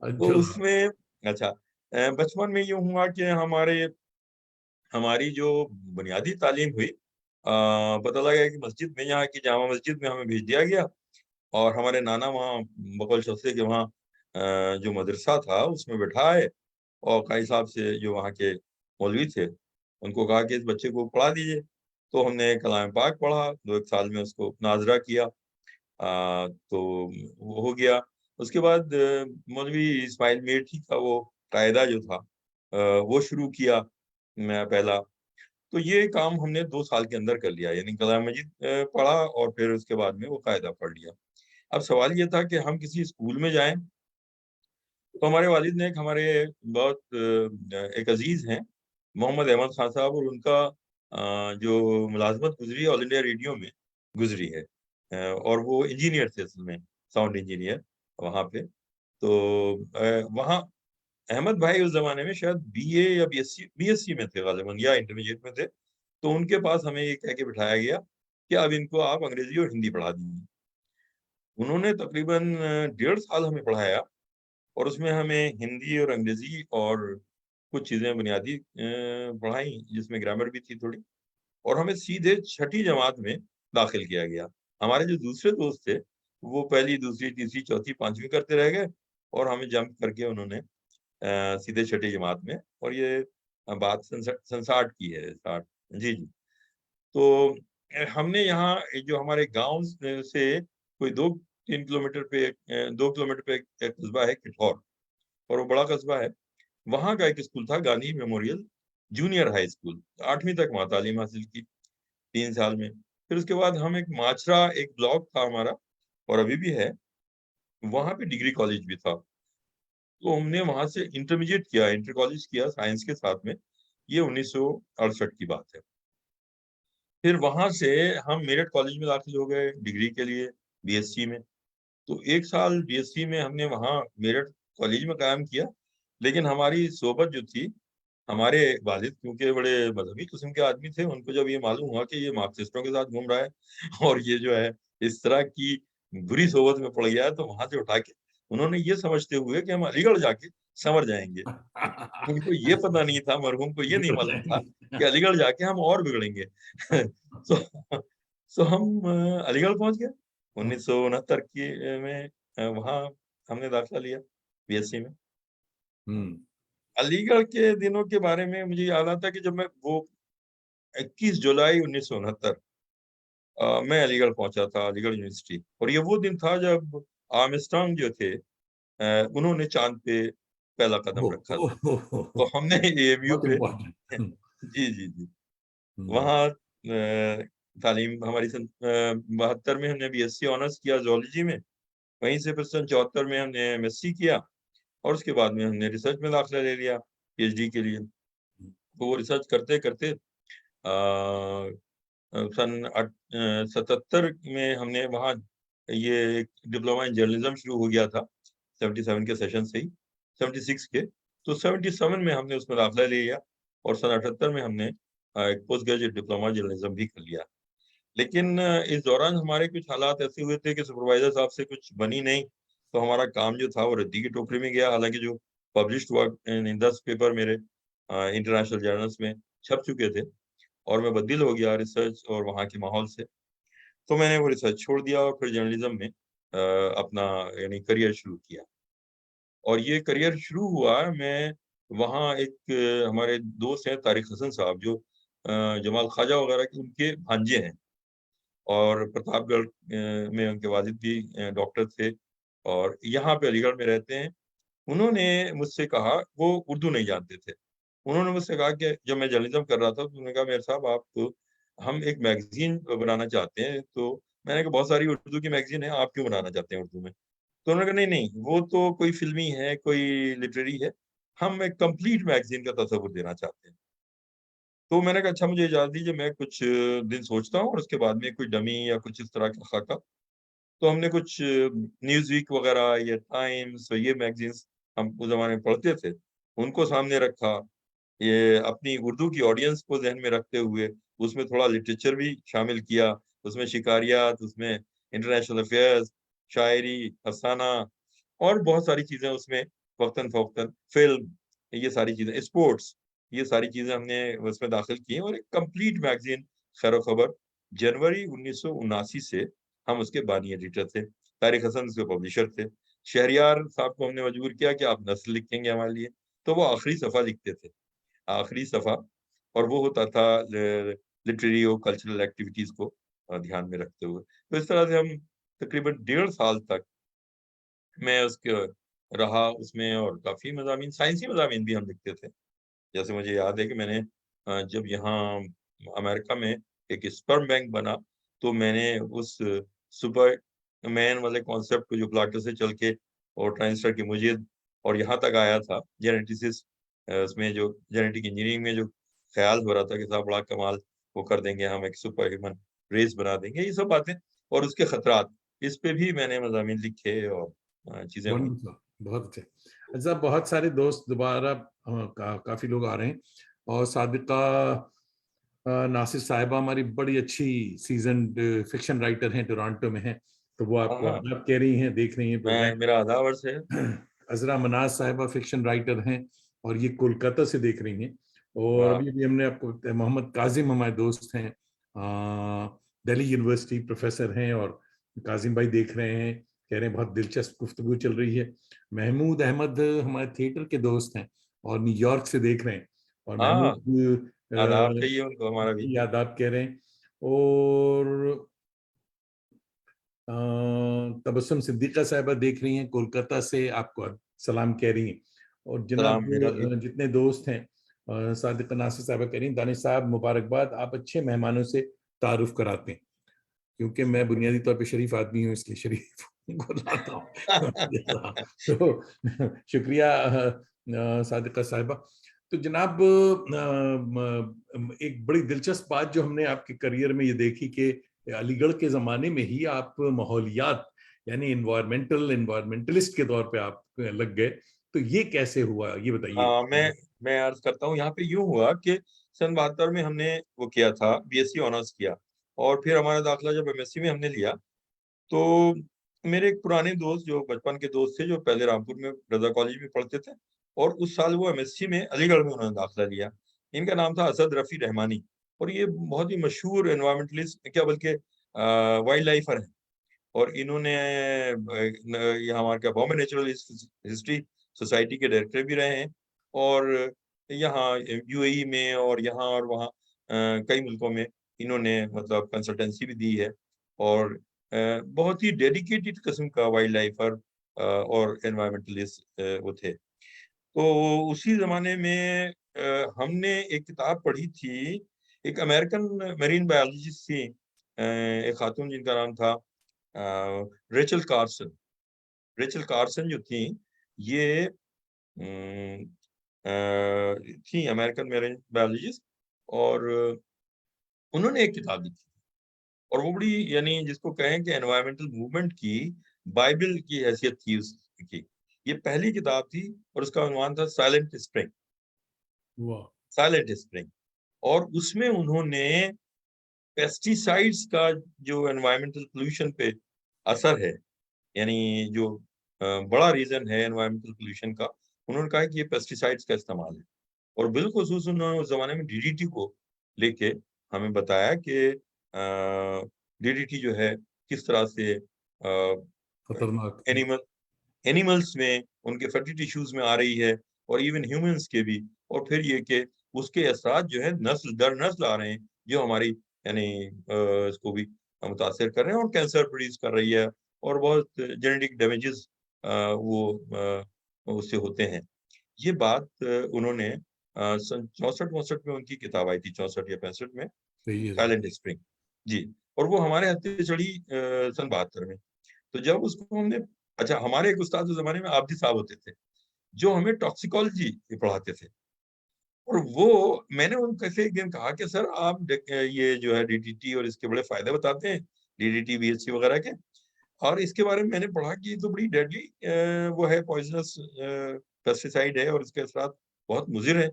तो अच्छा। उसमें अच्छा, बचपन में यूँ हुआ कि हमारी जो बुनियादी तालीम हुई, पता लगा कि मस्जिद में, यहाँ की जामा मस्जिद में हमें भेज दिया गया। और हमारे नाना वहाँ बकौल शख्से के वहाँ जो मदरसा था उसमें बैठाए, और काई साहब से जो वहाँ के मौलवी थे, उनको कहा कि इस बच्चे को पढ़ा दीजिए। तो हमने कलाम पाक पढ़ा, 2-1 साल में उसको नाज़रा किया। तो वो हो गया। उसके बाद मौलवी इस्माइल मेठी का वो कायदा जो था, वो शुरू किया मैं पहला। तो ये काम हमने 2 साल के अंदर कर लिया, यानी कलाम मजीद पढ़ा और फिर उसके बाद में वो कायदा पढ़ लिया। अब सवाल ये था कि हम किसी स्कूल में जाएँ, तो हमारे वालिद ने हमारे बहुत एक अजीज़ हैं, मोहम्मद अहमद खान साहब, और उनका जो मुलाज़मत गुज़री ऑल इंडिया रेडियो में गुज़री है। और वो इंजीनियर थे असल में, साउंड इंजीनियर वहाँ पे। तो वहाँ अहमद भाई उस ज़माने में शायद बीए या बीएससी में थे ग़ालिबन, या इंटरमीडिएट में थे। तो उनके पास हमें ये कह के बिठाया गया कि अब इनको आप अंग्रेज़ी और हिंदी पढ़ा दीजिए। उन्होंने तकरीबन 1.5 साल हमें पढ़ाया, और उसमें हमें हिंदी और अंग्रेज़ी और कुछ चीज़ें बुनियादी पढ़ाई, जिसमें ग्रामर भी थी थोड़ी। और हमें सीधे छठी जमात में दाखिल किया गया। हमारे जो दूसरे दोस्त थे, वो पहली, दूसरी, तीसरी, चौथी, 5वीं करते रह गए, और हमें जंप करके उन्होंने सीधे छठी जमात में। और ये बात सन 60 की है, 60। जी, जी। तो हमने यहाँ जो हमारे गाँव से कोई 2-3 किलोमीटर पे 2 किलोमीटर पे एक कस्बा है किठौर, और वो बड़ा कस्बा है। वहाँ का एक स्कूल था, Gandhi memorial junior high school. 8वीं तक वहाँ तालीम हासिल की, 3 साल में। फिर उसके बाद हम एक माचरा, एक ब्लॉक था हमारा, और अभी भी है, वहाँ पे डिग्री कॉलेज भी था। तो हमने वहां से इंटरमीडिएट किया, इंटर कॉलेज किया साइंस के साथ में। ये 1968 की बात है। फिर वहां से हम मेरठ कॉलेज में दाखिल हो गए डिग्री के लिए, बीएससी में। तो 1 साल बीएससी में हमने वहाँ मेरठ कॉलेज में कायम किया। लेकिन हमारी सोबत जो थी, हमारे वालिद क्योंकि बड़े मजहबी किस्म के आदमी थे, उनको जब ये मालूम हुआ कि ये मार्क्सिस्टों के साथ घूम रहा है और ये जो है इस तरह की बुरी सोबत में पड़ गया है, तो वहां से उठा के उन्होंने ये समझते हुए कि हम अलीगढ़ जाके संवर जाएंगे। उनको ये पता नहीं था, मरहूम को ये नहीं मालूम था कि अलीगढ़ जाके हम और बिगड़ेंगे। सो सो हम अलीगढ़ पहुंच गए 1969 की में। वहाँ हमने दाखिला लिया बीएससी में। हम्म। अलीगढ़ के दिनों के बारे में मुझे याद आता है कि जब मैं वो 21 जुलाई 1969 मैं अलीगढ़ पहुंचा था, अलीगढ़ यूनिवर्सिटी। और ये वो दिन था जब आर्मस्ट्रांग जो थे, उन्होंने चांद पे पहला कदम रखा था। तो हमने एएमयू बहुत पे इम्पोर्टेंट। जी जी जी वहाँ तालीम हमारी सन 72 में हमने बीएससी ऑनर्स किया जूलॉजी में। वहीं से फिर सन 74 में हमने एमएससी किया और उसके बाद में हमने रिसर्च में दाखिला ले लिया पीएचडी के लिए। तो वो रिसर्च करते करते सन 77 में हमने वहाँ ये एक डिप्लोमा इन जर्नलिज्म शुरू हो गया था 77 के सेशन से ही, 76 के। तो 77 में हमने उसमें दाखिला ले लिया और सन 78 में हमने एक पोस्ट ग्रेजुएट डिप्लोमा जर्नलिज्म भी कर लिया। लेकिन इस दौरान हमारे कुछ हालात ऐसे हुए थे कि सुपरवाइजर साहब से कुछ बनी नहीं, तो हमारा काम जो था वो रद्दी की टोकरी में गया। हालांकि जो पब्लिश्ड वर्क इन 10 पेपर मेरे इंटरनेशनल जर्नल्स में छप चुके थे, और मैं बददिल हो गया रिसर्च और वहाँ के माहौल से। तो मैंने वो रिसर्च छोड़ दिया और फिर जर्नलिज्म में अपना यानी करियर शुरू किया। और ये करियर शुरू हुआ, मैं वहाँ एक हमारे दोस्त हैं तारिक हसन साहब, जो जमाल ख्वाजा वगैरह के उनके भांजे हैं, और प्रतापगढ़ में उनके वालिद भी डॉक्टर थे और यहाँ पे अलीगढ़ में रहते हैं। उन्होंने मुझसे कहा, वो उर्दू नहीं जानते थे। उन्होंने मुझसे कहा कि जब मैं जर्नलिज्म कर रहा था, तो उन्होंने कहा, मेरे साहब आप हम एक मैगजीन बनाना चाहते हैं। तो मैंने कहा, बहुत सारी उर्दू की मैगजीन है, आप क्यों बनाना चाहते हैं उर्दू में? तो उन्होंने कहा, नहीं नहीं, वो तो कोई फिल्मी है, कोई लिटरेरी है, हम एक कंप्लीट मैगजीन का तस्वुर देना चाहते हैं। तो मैंने कहा, अच्छा मुझे इजाजत दीजिए, मैं कुछ दिन सोचता हूँ और उसके बाद में कोई डमी या कुछ इस तरह का खाका। तो हमने कुछ न्यूज वीक वगैरह या टाइम्स, ये मैगजीन्स हम उस जमाने में पढ़ते थे, उनको सामने रखा। ये अपनी उर्दू की ऑडियंस को ज़हन में रखते हुए उसमें थोड़ा लिटरेचर भी शामिल किया। उसमें शिकारियात, उसमें इंटरनेशनल अफेयर्स, शायरी, अफसाना और बहुत सारी चीज़ें उसमें, वक्तन-फ़वक्तन, फ़िल्म, ये सारी चीज़ें, स्पोर्ट्स, ये सारी चीज़ें हमने उसमें दाखिल की और एक कंप्लीट मैगज़ीन खैर खबर, जनवरी 1979 से हम उसके बानी एडिटर थे। तारिक हसन उसके पब्लिशर थे। शहरयार साहब को हमने मजबूर किया कि आप नस्ल लिखेंगे हमारे लिए, तो वो आखिरी सफ़ा लिखते थे। आखिरी सफ़ा, और वो होता था लिटरेरी और कल्चरल एक्टिविटीज़ को ध्यान में रखते हुए। तो इस तरह से हम तकरीबन 1.5 साल तक मैं उसके रहा उसमें, और काफ़ी मज़ामीन, साइंसी मज़ामीन भी हम लिखते थे। जैसे मुझे याद है कि मैंने जब यहाँ अमेरिका में एक स्पर्म बैंक बना, तो मैंने उस सुपरमैन वाले कॉन्सेप्ट को जो प्लाटो से चल के और ट्रांजिस्टर की मुजीद और यहाँ तक आया था, जेनेटिसिस, उसमें जो जेनेटिक इंजीनियरिंग में जो ख्याल हो रहा था कि साहब बड़ा कमाल वो कर देंगे, हम एक सुपर ह्यूमन रेस बना देंगे, ये सब बातें और उसके खतरात, इस पे भी मैंने मज़ामीन लिखे और चीज़ें हुई। वंडरफुल, बहुत अच्छे। अच्छा, बहुत सारे दोस्त दोबारा काफी लोग आ रहे हैं, और सादिका नासिर साहिबा हमारी बड़ी अच्छी सीजन्ड फिक्शन राइटर हैं, टोरंटो में हैं, तो वो हाँ, आपको हाँ, आदाब कह रही हैं, देख रही हैं मैं मेरा प्रोग्राम। आदाब अर्ज़ है। अजरा मनाज साहिबा फिक्शन राइटर हैं, और ये कोलकाता से देख रही हैं। और वाह! अभी भी हमने आपको, मोहम्मद काजिम हमारे दोस्त हैं, दिल्ली यूनिवर्सिटी प्रोफेसर हैं, और काजिम भाई देख रहे हैं, कह रहे हैं बहुत दिलचस्प गुफ्तगू चल रही है। महमूद अहमद हमारे थिएटर के दोस्त हैं और न्यूयॉर्क से देख रहे हैं, और हाँ, महमूद आदाब कहिए उनको हमारा भी। की आदाब कह रहे हैं। और अ, तबस्सुम सिद्दीका साहिबा देख रही हैं कोलकाता से, आपको सलाम कह रही हैं। और जनाब सलाम मेरा भी। जितने दोस्त हैं, सादिका नासिर साहिबा कह रही हैं, दानिश साहब मुबारकबाद, आप अच्छे मेहमानों से तारुफ कराते हैं, क्योंकि मैं बुनियादी तौर पे शरीफ आदमी हूँ, इसलिए शरीफ गुलाता हूँ। तो शुक्रिया सादिका साहिबा। तो जनाब, एक बड़ी दिलचस्प बात जो हमने आपके करियर में ये देखी कि अलीगढ़ के ज़माने में ही आप माहौलियात यानी इन्वायरमेंटलिस्ट के तौर पे आप लग गए। तो ये कैसे हुआ, ये बताइए। मैं अर्ज करता हूँ, यहाँ पे यूं हुआ कि सन 72 में हमने वो किया था, बीएससी ऑनर्स किया, और फिर हमारा दाखिला जब एमएससी में हमने लिया, तो मेरे एक पुराने दोस्त, जो बचपन के दोस्त थे, जो पहले रामपुर में रजा कॉलेज में पढ़ते थे, और उस साल वो एमएससी में अलीगढ़ में उन्होंने दाखिला लिया। इनका नाम था असद रफी रहमानी, और ये बहुत ही मशहूर एनवायरमेंटलिस्ट, क्या बल्कि वाइल्ड लाइफर हैं। और इन्होंने ये हमारे क्या बॉम्बे नेचुरल हिस्ट्री सोसाइटी के डायरेक्टर भी रहे हैं, और यहाँ यूएई में और यहाँ और वहाँ कई मुल्कों में इन्होंने मतलब कंसल्टेंसी भी दी है, और बहुत ही डेडिकेटेड किस्म का वाइल्ड लाइफर और एनवायरमेंटलिस्ट वो थे। तो उसी जमाने में हमने एक किताब पढ़ी थी, एक अमेरिकन मेरीन बायोलॉजिस्ट थी, एक खातून जिनका नाम था रेचल कार्सन। रेचल कार्सन जो थी, ये अम, थी अमेरिकन मेरीन बायोलॉजिस्ट, और उन्होंने एक किताब लिखी, और वो बड़ी, यानी जिसको कहें कि एनवायरमेंटल मूवमेंट की बाइबल की हैसियत थी उसकी। ये पहली किताब थी, और उसका उन्वान था साइलेंट स्प्रिंग। वाह। Silent spring. और उसमें उन्होंने पेस्टिसाइड्स का जो एनवायरमेंटल पोल्यूशन पे असर है, यानी जो बड़ा रीजन है एनवायरमेंटल पोल्यूशन का, उन्होंने कहा कि ये पेस्टिसाइड्स का इस्तेमाल है। और बिलखुसूस उन्होंने उस जमाने में डीडीटी को लेके हमें बताया कि डीडीटी जो है किस तरह से खतरनाक। एनिमल एनिमल्स में, उनके फर्टिलिटी इश्यूज में आ रही है, और इवन ह्यूमंस के भी। और फिर ये कि उसके असरात जो है नस्ल दर नस्ल आ रहे हैं, जो हमारी यानी इसको भी मुतासर कर रहे हैं, और कैंसर प्रोड्यूस कर रही है, और बहुत जेनेटिक डैमेजेस उससे होते हैं। ये बात उन्होंने सन 64-65 में उनकी किताब आई थी, 64 या 65 में, सही है। Silent spring. जी। और वो हमारे हत्थे चढ़ी सन 72 में। तो जब उसको हमने, अच्छा, हमारे एक उस्ताद उस जमाने में आबदी साहब होते थे, जो हमें टॉक्सिकोलॉजी पढ़ाते थे, और वो, मैंने उनसे एक दिन कहा कि सर आप ये जो है डीडीटी और इसके बड़े फायदे बताते हैं, डीडीटी बीएचसी वगैरह के, और इसके बारे में मैंने पढ़ा कि ये तो बड़ी डेडली वो है, पॉइजनस पेस्टिसाइड है, और इसके असरात बहुत मुजिर है।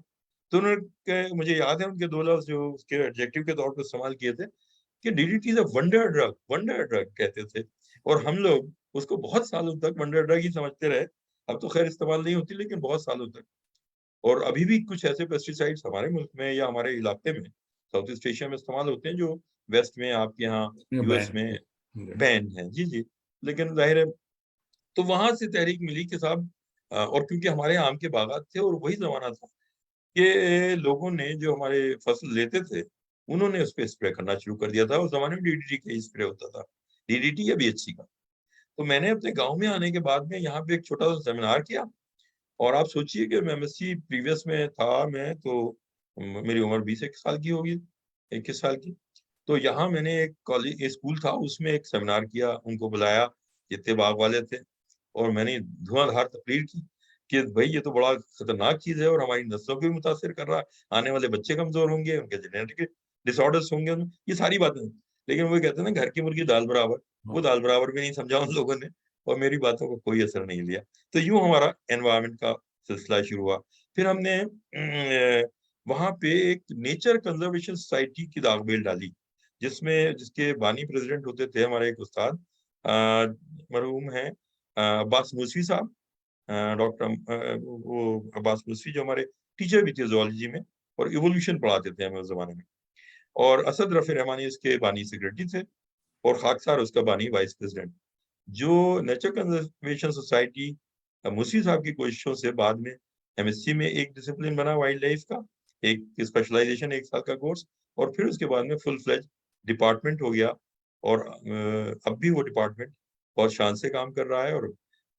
तो उन्होंने, मुझे याद है उनके दो लफ्ज जो उसके एडजेक्टिव के तौर पर इस्तेमाल किए थे, कि DDT is a wonder drug कहते थे। और हम लोग उसको बहुत सालों तक वंडर ड्रग ही समझते रहे। अब तो खैर इस्तेमाल नहीं होती, लेकिन बहुत सालों तक। और अभी भी कुछ ऐसे पेस्टिसाइड्स हमारे मुल्क में या हमारे इलाके में, साउथ ईस्ट एशिया में इस्तेमाल होते हैं, जो वेस्ट में, आपके यहाँ यूएस बैन। में बैन है। जी जी। लेकिन जाहिर है, तो वहां से तहरीक मिली कि साहब, और क्योंकि हमारे आम के बागात थे, और वही जमाना था कि लोगों ने जो हमारे फसल लेते थे, उन्होंने उस पर स्प्रे करना शुरू कर दिया था। उस जमाने में डीडीटी का ही स्प्रे होता था, डीडीटी या बीएचसी का। तो मैंने अपने गांव में आने के बाद में यहाँ पे एक छोटा सा सेमिनार किया, और आप सोचिए कि मैं एमएससी प्रीवियस में था, मैं तो मेरी उम्र 20-21 साल की होगी, 21 साल की। तो यहाँ मैंने एक कॉलेज स्कूल था, उसमें एक सेमिनार किया, उनको बुलाया, जितने बाग वाले थे, और मैंने धुआंधार तकरीर की कि भाई ये तो बड़ा खतरनाक चीज है, और हमारी नस्लों को भी मुतासर कर रहा है, आने वाले बच्चे कमजोर होंगे, उनके जेनेटिक डिसऑर्डर्स होंगे, ये सारी बातें। लेकिन वो कहते हैं ना, घर की मुर्गी दाल बराबर, वो दाल बराबर भी नहीं समझा उन लोगों ने, और मेरी बातों को कोई असर नहीं लिया। तो यूं हमारा एनवायरनमेंट का सिलसिला शुरू हुआ। फिर हमने वहां पे एक नेचर कंजर्वेशन सोसाइटी की दागबेल डाली, जिसके बानी प्रेसिडेंट होते थे हमारे एक उस्ताद, मरहूम हैं अब्बास मूसवी साहब। वो अब्बास मूसवी जो हमारे टीचर भी थे जूलॉजी में, और इवोल्यूशन पढ़ाते थे हमें उस जमाने में। और असद रफी रहमानी इसके बानी सेक्रेटरी थे, और खाकसार उसका बानी वाइस प्रेसिडेंट। जो नेचर कंजर्वेशन सोसाइटी मूसवी साहब की कोशिशों से बाद में एमएससी में एक डिसिप्लिन बना वाइल्ड लाइफ का, एक स्पेशलाइजेशन, 1 साल का कोर्स, और फिर उसके बाद में फुल फ्लेज डिपार्टमेंट हो गया। और अब भी वो डिपार्टमेंट बहुत शान से काम कर रहा है, और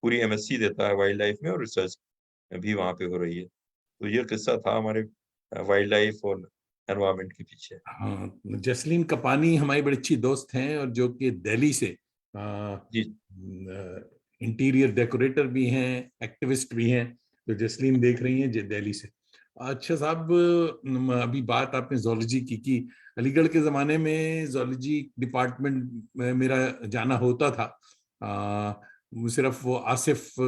पूरी एमएससी देता है वाइल्ड लाइफ में, और रिसर्च भी वहाँ पे हो रही है। तो ये किस्सा था हमारे वाइल्ड लाइफ और एनवायरमेंट के पीछे। हाँ, जसलीन कपानी हमारी बड़ी अच्छी दोस्त हैं, और जो कि दिल्ली से जी। इंटीरियर डेकोरेटर भी हैं, एक्टिविस्ट भी हैं, जो जसलीन देख रही हैं दिल्ली से। अच्छा साहब, अभी बात आपने जोलॉजी की कि अलीगढ़ के ज़माने में जोलॉजी डिपार्टमेंट में मेरा जाना होता था। सिर्फ वो आसिफ आसिफ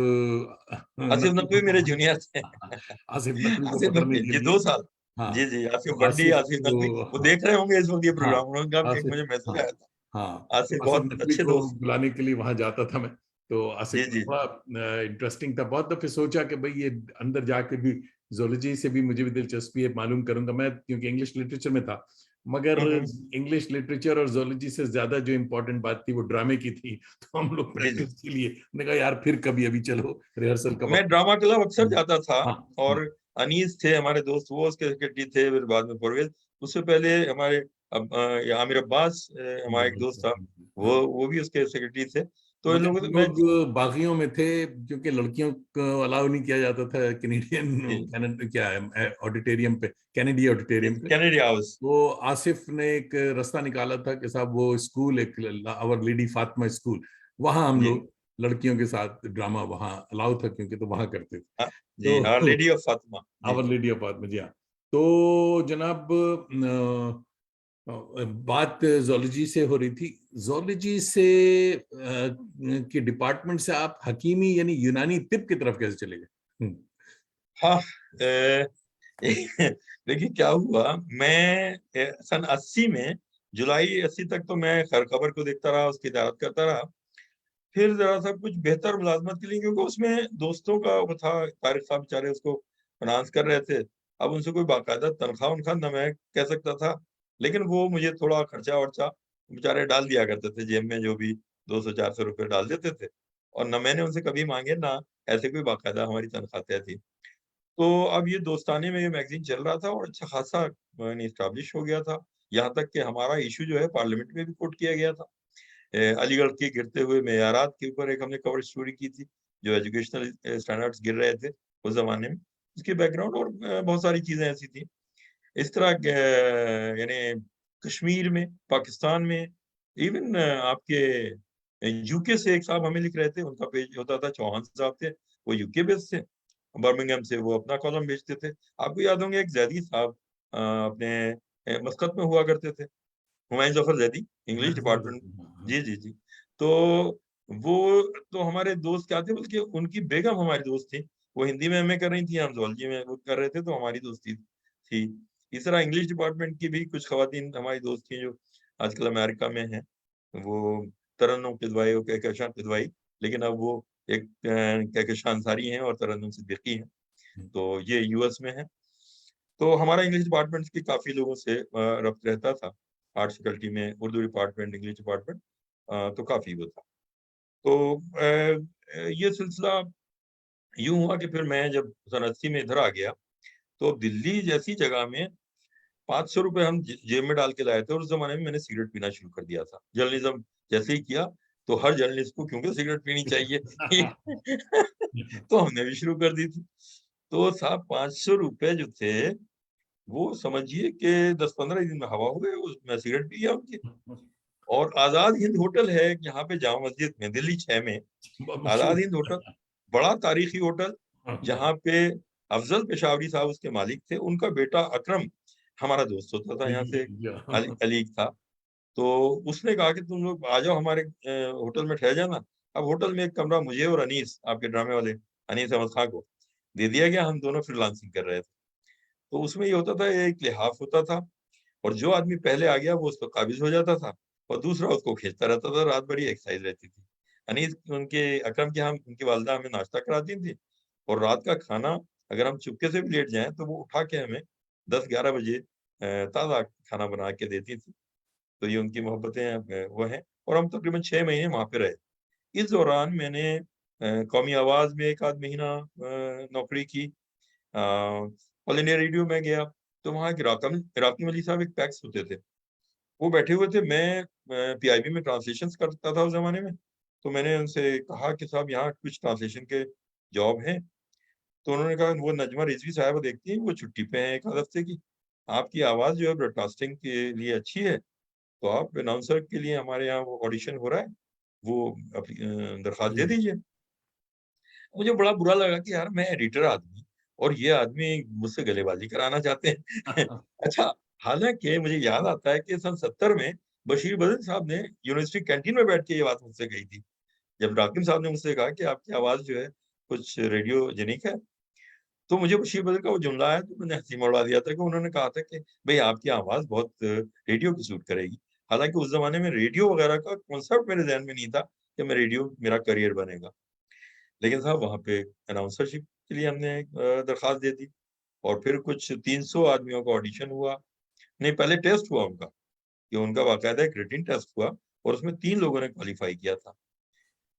नकवी को नकवी मेरे जूनियर थे। आसिफ नकवी को आसिफ पकड़ने नकवी के जी, लिए। 2 साल। हाँ, जी, जी, आसिफ तो बंडी, आसिफ आसिफ नकवी, को, वो हाँ देख रहे होंगे इस वक़्त ये हाँ, प्रोग्राम, उन्होंने कहा कि आसिफ, मुझे मैसेज हाँ आया था। हाँ, तो आसिफ आसिफ बहुत नकवी अच्छे को दोस्त। बुलाने के लिए वहां जाता था मैं। तो जी, आसिफ जी। बड़ा इंटरेस्टिंग था बहुत। तो फिर सोचा कि भाई ये अंदर जाके भी जोलॉजी से भी मुझे भी दिलचस्पी है, मालूम करूंगा मैं, क्योंकि इंग्लिश लिटरेचर में था। मगर हुँ, हुँ। इंग्लिश लिटरेचर और जोलॉजी से ज्यादा जो इम्पोर्टेंट बात थी वो ड्रामे की थी। तो हम लोग जी, जी। प्रैक्टिस के लिए, मैंने कहा यार फिर कभी, अभी चलो रिहर्सल का मैं वक्त। ड्रामा क्लब अक्सर जाता था, हाँ हाँ, और अनीस थे हमारे दोस्त, वो उसके सेक्रेटरी थे, फिर बाद में परवेज। उससे पहले हमारे ये आमिर अब्बास, हमारा एक दोस्त था, हाँ। वो भी उसके सेक्रेटरी थे। तो इन मगर लोगों हम से मैं, लोग बागियों में थे, क्योंकि लड़कियों को अलाउ नहीं किया जाता था कैनेडियन, जी, क्या है, ऑडिटोरियम पे, कैनेडी ऑडिटोरियम पे। Kennedy house. वो आसिफ ने एक रास्ता निकाला था कि साहब वो स्कूल, एक आवर लेडी फातिमा स्कूल, वहां हम जी, लोग लड़कियों के साथ ड्रामा वहां अलाउ था, क्योंकि तो वहां करते थे। हाँ, जी, आवर तो लेडी ऑफ फातिमा। जी, आवर जी। लेडी ऑफ फातिमा, जी हाँ। तो जनाब, बात जोलॉजी से हो रही थी। जोलॉजी से के डिपार्टमेंट से आप हकीमी यानी यूनानी तिब की तरफ कैसे चले गए? हाँ, देखिए क्या हुआ, मैं सन 80 में, जुलाई 80 तक तो मैं खैर खबर को देखता रहा, उसकी इजारत करता रहा। फिर जरा सा कुछ बेहतर मुलाजमत के लिए, क्योंकि उसमें दोस्तों का वो था, तारिक साहब बेचारे उसको फाइनेंस कर रहे थे। अब उनसे कोई बाकायदा तनख्वाह उनखा न मैं कह सकता था, लेकिन वो मुझे थोड़ा खर्चा वर्चा बेचारे डाल दिया करते थे जेब में, जो भी 200-400 रुपये डाल देते थे, और न मैंने उनसे कभी मांगे, ना ऐसे कोई बाकायदा हमारी तनख्वाह तय थी। तो अब ये दोस्ताने में ये मैगजीन चल रहा था, और अच्छा खासा यानी एस्टैब्लिश हो गया था। यहाँ तक कि हमारा इशू जो है पार्लियामेंट में भी कोट किया गया था। अलीगढ़ के गिरते हुए मेयारात के ऊपर एक हमने कवर स्टोरी की थी, जो एजुकेशनल स्टैंडर्ड्स गिर रहे थे उस जमाने में। उसके बैकग्राउंड और बहुत सारी चीजें ऐसी थी। इस तरह यानी कश्मीर में, पाकिस्तान में, इवन आपके यूके से एक साहब हमें लिख रहे थे, उनका पेज होता था, चौहान साहब थे, वो यूके बेस्ड थे, बर्मिंघम से, वो अपना कॉलम भेजते थे। आपको याद होंगे एक जैदी साहब अपने मस्कत में हुआ करते थे, हुमायूं जफर जैदी, इंग्लिश डिपार्टमेंट। जी, जी, जी। तो वो तो हमारे दोस्त क्या थे, बल्कि उनकी बेगम हमारी दोस्त थी। वो हिंदी में एमए कर रही थी, हम ज़ूलॉजी में वो कर रहे थे, तो हमारी दोस्ती थी। इस तरह इंग्लिश डिपार्टमेंट की भी कुछ ख़वातीन हमारी दोस्त थी, जो आजकल अमेरिका में हैं। वो तरन्नुम किदवाई और कहकशां किदवाई, लेकिन अब वो एक कहकशां अंसारी हैं और तरन्नुम सिद्दीकी हैं। तो ये यूएस में हैं। तो हमारा इंग्लिश डिपार्टमेंट की काफ़ी लोगों से रब्त रहता था। आर्ट्स फैकल्टी में, उर्दू डिपार्टमेंट, इंग्लिश डिपार्टमेंट, तो काफ़ी वो था। तो ये सिलसिला यूँ हुआ कि फिर मैं जब सन 80 में इधर आ गया, तो दिल्ली जैसी जगह में 500 रुपए हम जेब में डाल के लाए थे, और उस ज़माने में मैंने सिगरेट पीना शुरू कर दिया था। जर्नलिज़्म जैसे ही किया, तो हर जर्नलिस्ट को क्योंकि सिगरेट पीनी चाहिए, तो हमने भी शुरू कर दी थी। तो साहब 500 रुपए जो थे, वो समझिए कि 10-15 दिन में हवा हो गए, मैं सिगरेट पी गया उनकी। और आज़ाद हिंद होटल है यहाँ पे जामा मस्जिद में, दिल्ली 6 में, आज़ाद हिंद होटल, बड़ा तारीखी होटल, जहाँ पे अफ़ज़ल पेशावरी साहब उसके मालिक थे। उनका बेटा अकरम हमारा दोस्त होता था, यहाँ से अलीग था। तो उसने कहा कि तुम लोग आ जाओ हमारे होटल में ठहर जाना। अब होटल में एक कमरा मुझे और अनीस, आपके ड्रामे वाले अनीस अहमद खां को दे दिया गया। हम दोनों फ्रीलांसिंग कर रहे थे। तो उसमें ये होता था, एक लिहाफ होता था, और जो आदमी पहले आ गया वो उस पर काबिज हो जाता था, और दूसरा उसको खींचता रहता था। रात भर ही एक्सरसाइज रहती थी। अनीस उनके अकरम के यहाँ उनकी वालिदा हमें नाश्ता कराती थी, और रात का खाना अगर हम चुपके से भी लेट जाएँ तो वो उठा के हमें 10-11 बजे ताज़ा खाना बना के देती थी। तो ये उनकी मोहब्बतें वो हैं, और हम तकरीबन 6 महीने वहाँ पे रहे। इस दौरान मैंने कौमी आवाज़ में 1 आध महीना नौकरी की। ऑल इंडिया रेडियो में गया, तो वहाँ एक इराक़ी मौलवी साहब एक पैक्स होते थे। वो बैठे हुए थे, मैं पीआईबी में ट्रांसलेशंस करता था उस ज़माने में। तो मैंने उनसे कहा कि साहब यहाँ कुछ ट्रांसलेशन के जॉब हैं। तो उन्होंने कहा वो नजमा रिज़वी साहिबा देखती हैं, वो छुट्टी पे हैं 1 आध हफ्ते की। आपकी आवाज़ जो है ब्रॉडकास्टिंग के लिए अच्छी है, तो आप अनाउंसर के लिए हमारे यहाँ वो ऑडिशन हो रहा है, वो अपनी दरख्वास्त दे जी। दीजिए। मुझे बड़ा बुरा लगा कि यार मैं एडिटर आदमी और ये आदमी मुझसे गलेबाजी कराना चाहते हैं। अच्छा, हालाँकि मुझे याद आता है कि सन 70 में बशीर बद्र साहब ने यूनिवर्सिटी कैंटीन में बैठ के ये बात मुझसे कही थी। जब राकिब साहब ने मुझसे कहा कि आपकी आवाज़ जो है कुछ रेडियोजेनिक है, तो मुझे बशीर बद्र का वो जुमला आया तो मैंने हँसी में उड़ा दिया था कि उन्होंने कहा था कि भई आपकी आवाज़ बहुत रेडियो की सूट करेगी। हालाँकि उस ज़माने में रेडियो वगैरह का कॉन्सेप्ट मेरे ज़हन में नहीं था कि मैं रेडियो मेरा करियर बनेगा। लेकिन साहब वहाँ पे अनाउंसरशिप के लिए हमने दरख्वास्त दे दी और फिर कुछ 300 आदमियों का ऑडिशन हुआ। नहीं, पहले टेस्ट हुआ उनका, कि उनका बाकायदा एक रिटन टेस्ट हुआ और उसमें 3 लोगों ने क्वालीफाई किया था।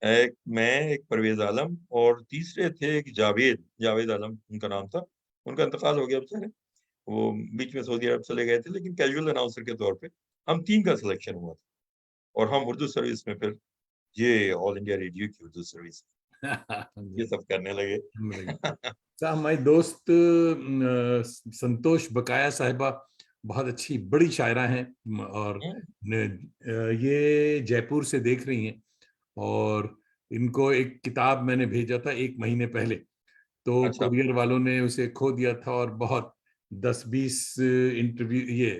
एक मैं, एक परवेज़ आलम और तीसरे थे एक जावेद, जावेद आलम उनका नाम था। उनका इंतकाल हो गया बेचारे, वो बीच में सऊदी अरब चले गए थे, लेकिन कैजुअल अनाउंसर के तौर पे हम 3 का सिलेक्शन हुआ था और हम उर्दू सर्विस में फिर ये ऑल इंडिया रेडियो की उर्दू सर्विस ये जी, सब करने लगे। अच्छा, हमारी दोस्त संतोष बकाया साहिबा बहुत अच्छी बड़ी शायरा हैं और हुँ, ये जयपुर से देख रही हैं और इनको एक किताब मैंने भेजा था 1 महीने पहले, तो अच्छा। कुरियर वालों ने उसे खो दिया था और बहुत 10-20 इंटरव्यू ये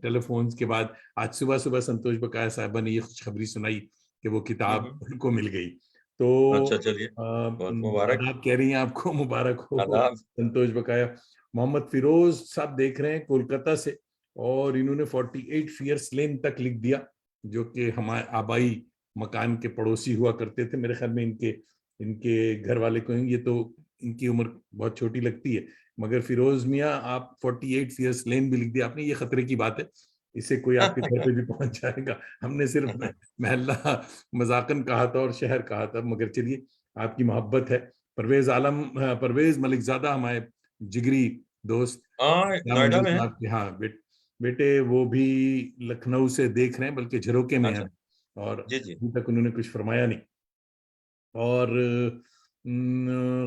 टेलीफोन्स के बाद आज सुबह-सुबह संतोष बकाया साहिबा ने ये खुशखबरी सुनाई कि वो हुँ, किताब हुँ। उनको मिल गई। तो अच्छा चलिए, बहुत मुबारक, आदाब कह रही हैं, आपको मुबारक हो आदाब। संतोष बकाया। मोहम्मद फिरोज साहब देख रहे हैं कोलकाता से और इन्होंने 48 फियर्स लेन तक लिख दिया, जो कि हमारे आबाई मकान के पड़ोसी हुआ करते थे। मेरे ख्याल में इनके इनके घर वाले कहेंगे ये तो इनकी उम्र बहुत छोटी लगती है, मगर फिरोज मियाँ आप 48 फियर्स लेन भी लिख दिया आपने, ये खतरे की बात है, इससे कोई आपके घर पे भी पहुंच जाएगा। हमने सिर्फ महल्ला मजाकन कहा था और शहर कहा था, मगर चलिए आपकी मोहब्बत है। परवेज आलम, परवेज मलिकजादा हमारे जिगरी दोस्त हाँ, राम नोएडा मंदिर में है। साहब के, हाँ बेटे वो भी लखनऊ से देख रहे हैं, बल्कि झरोके में हैं अच्छा, और जी, जी। अभी तक उन्होंने कुछ फरमाया नहीं। और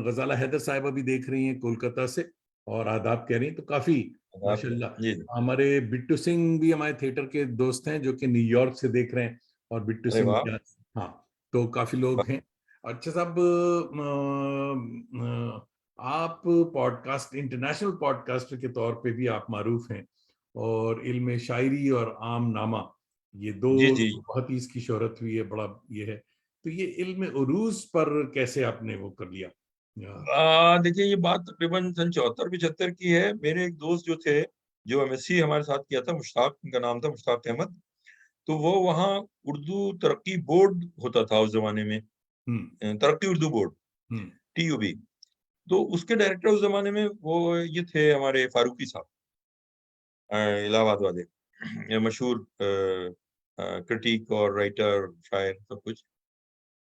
गजाला हैदर साहिबा भी देख रही हैं कोलकाता से और आदाब कह रही हैं, तो काफी आदाब है। जी, जी। माशाल्लाह। हमारे बिट्टू सिंह भी हमारे थिएटर के दोस्त हैं जो कि न्यूयॉर्क से देख रहे हैं और बिट्टू अरे सिंह वाह! क्या, हाँ, तो काफी लोग वाह! हैं। अच्छा साहब, आप पॉडकास्ट इंटरनेशनल पॉडकास्टर के तौर पे भी आप मारूफ हैं और इल्म शायरी और आम नामा, ये दो जी, जी। बहुत ही इसकी शोहरत हुई है, बड़ा ये है। तो ये इल्म उरूज पर कैसे आपने वो कर लिया? देखिए ये बात तकरीबन सन 74-75 की है। मेरे एक दोस्त जो थे, जो एमएससी हमारे साथ किया था, मुश्ताक उनका नाम था, मुश्ताक अहमद। तो वो वहाँ उर्दू तरक्की बोर्ड होता था उस ज़माने में, हम्म। तरक्की उर्दू बोर्ड, हम्म। टीयूबी। तो उसके डायरेक्टर उस ज़माने में वो ये थे हमारे फारूकी साहब, इलाहाबाद वाले। ये मशहूर क्रिटिक और राइटर, शायर सब कुछ।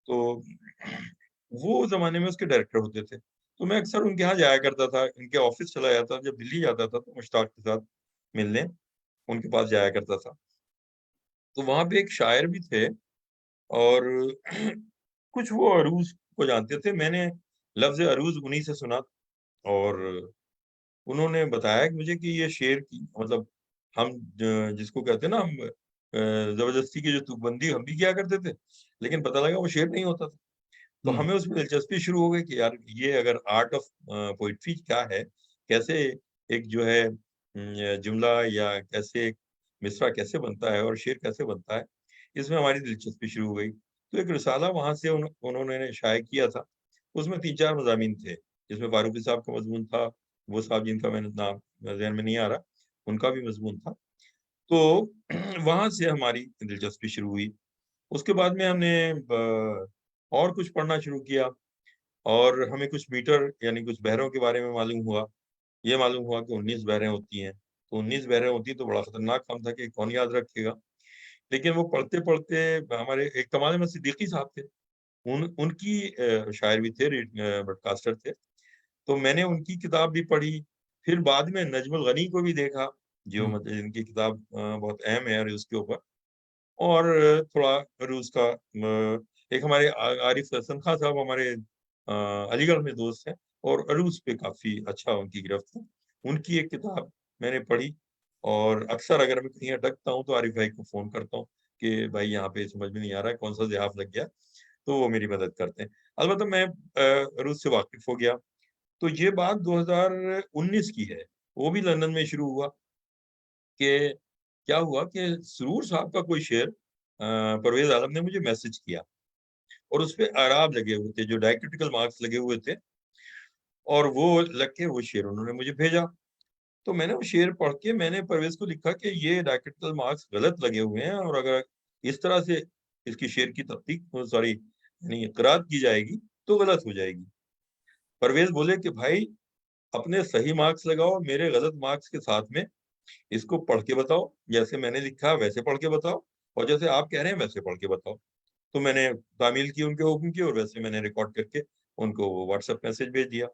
तो वो उस ज़माने में उसके डायरेक्टर होते थे। तो मैं अक्सर उनके यहाँ जाया करता था, इनके ऑफ़िस चला जाता था, जब दिल्ली जाता था तो मुश्ताक के साथ मिलने उनके पास जाया करता था। तो वहाँ पे एक शायर भी थे और कुछ वो अरूज़ को जानते थे। मैंने लफ़्ज़ अरूज़ उन्हीं से सुना और उन्होंने बताया कि मुझे कि ये शेर की मतलब हम जिसको कहते हैं ना हम ज़बरदस्ती की जो तुकबंदी हम भी किया करते थे, लेकिन पता लगा वो शेर नहीं होता था। तो हम्म। हमें उसमें दिलचस्पी शुरू हो गई कि यार ये अगर आर्ट ऑफ पोएट्री क्या है? कैसे एक जो है जुमला या कैसे एक मिसरा कैसे बनता है और शेर कैसे बनता है? इसमें हमारी दिलचस्पी शुरू हो गई। तो एक रिसाला वहाँ से उन्होंने शाये किया था। उसमें 3-4 मज़ामीन थे, जिसमें फारूकी साहब का मज़मून था, वो साहब जिनका मैंने नाम ज़हन में नहीं आ रहा, उनका भी मज़मून था। तो वहाँ से हमारी दिलचस्पी शुरू हुई। उसके बाद में हमने और कुछ पढ़ना शुरू किया और हमें कुछ मीटर यानी कुछ बहरों के बारे में मालूम हुआ। ये मालूम हुआ कि 19 बहरें होती हैं। तो 19 बहरें होती तो बड़ा खतरनाक काम था कि कौन याद रखेगा। लेकिन वो पढ़ते-पढ़ते हमारे एक कमाल अहमद सिद्दीकी साहब थे। उनकी शायर भी थे, ब्रॉडकास्टर थे। तो मैंने उनकी किताब भी पढ़ी। फिर बाद में नज्मुल गनी को भी देखा, जो हम्म। मतलब जिनकी किताब बहुत अहम है उसके ऊपर। और थोड़ा रूस का एक हमारे आरिफ हसन खां साहब हमारे अलीगढ़ में दोस्त हैं और अरूज पे काफ़ी अच्छा उनकी गिरफ्त है। उनकी एक किताब मैंने पढ़ी और अक्सर अगर मैं कहीं अटकता हूँ तो आरिफ भाई को फ़ोन करता हूँ। कि भाई यहाँ पे समझ में नहीं आ रहा है कौन सा ज़िहाफ लग गया, तो वो मेरी मदद करते हैं। अलबत्ता मैं रूस से वाकिफ हो गया। तो ये बात 2019 की है, वो भी लंदन में शुरू हुआ कि क्या हुआ कि सुरूर साहब का कोई शेर परवेज़ आलम ने मुझे मैसेज किया और उसपे अराब लगे हुए थे, जो डायक्रिटिकल मार्क्स लगे हुए थे, और वो लग के वो शेर उन्होंने मुझे भेजा। तो मैंने वो शेर पढ़ के मैंने परवेज़ को लिखा कि ये डायक्रिटिकल मार्क्स गलत लगे हुए हैं, और अगर इस तरह से इसकी शेर की सॉरी यानी क़िराअत की जाएगी, तो गलत हो जाएगी। परवेज़ बोले कि भाई अपने सही मार्क्स लगाओ, मेरे गलत मार्क्स के साथ में इसको पढ़ के बताओ, जैसे मैंने लिखा वैसे पढ़ के बताओ, और जैसे आप कह रहे हैं वैसे पढ़ के बताओ। तो मैंने तामील की उनके हुक्म की, और वैसे मैंने रिकॉर्ड करके उनको व्हाट्सएप मैसेज भेज दिया।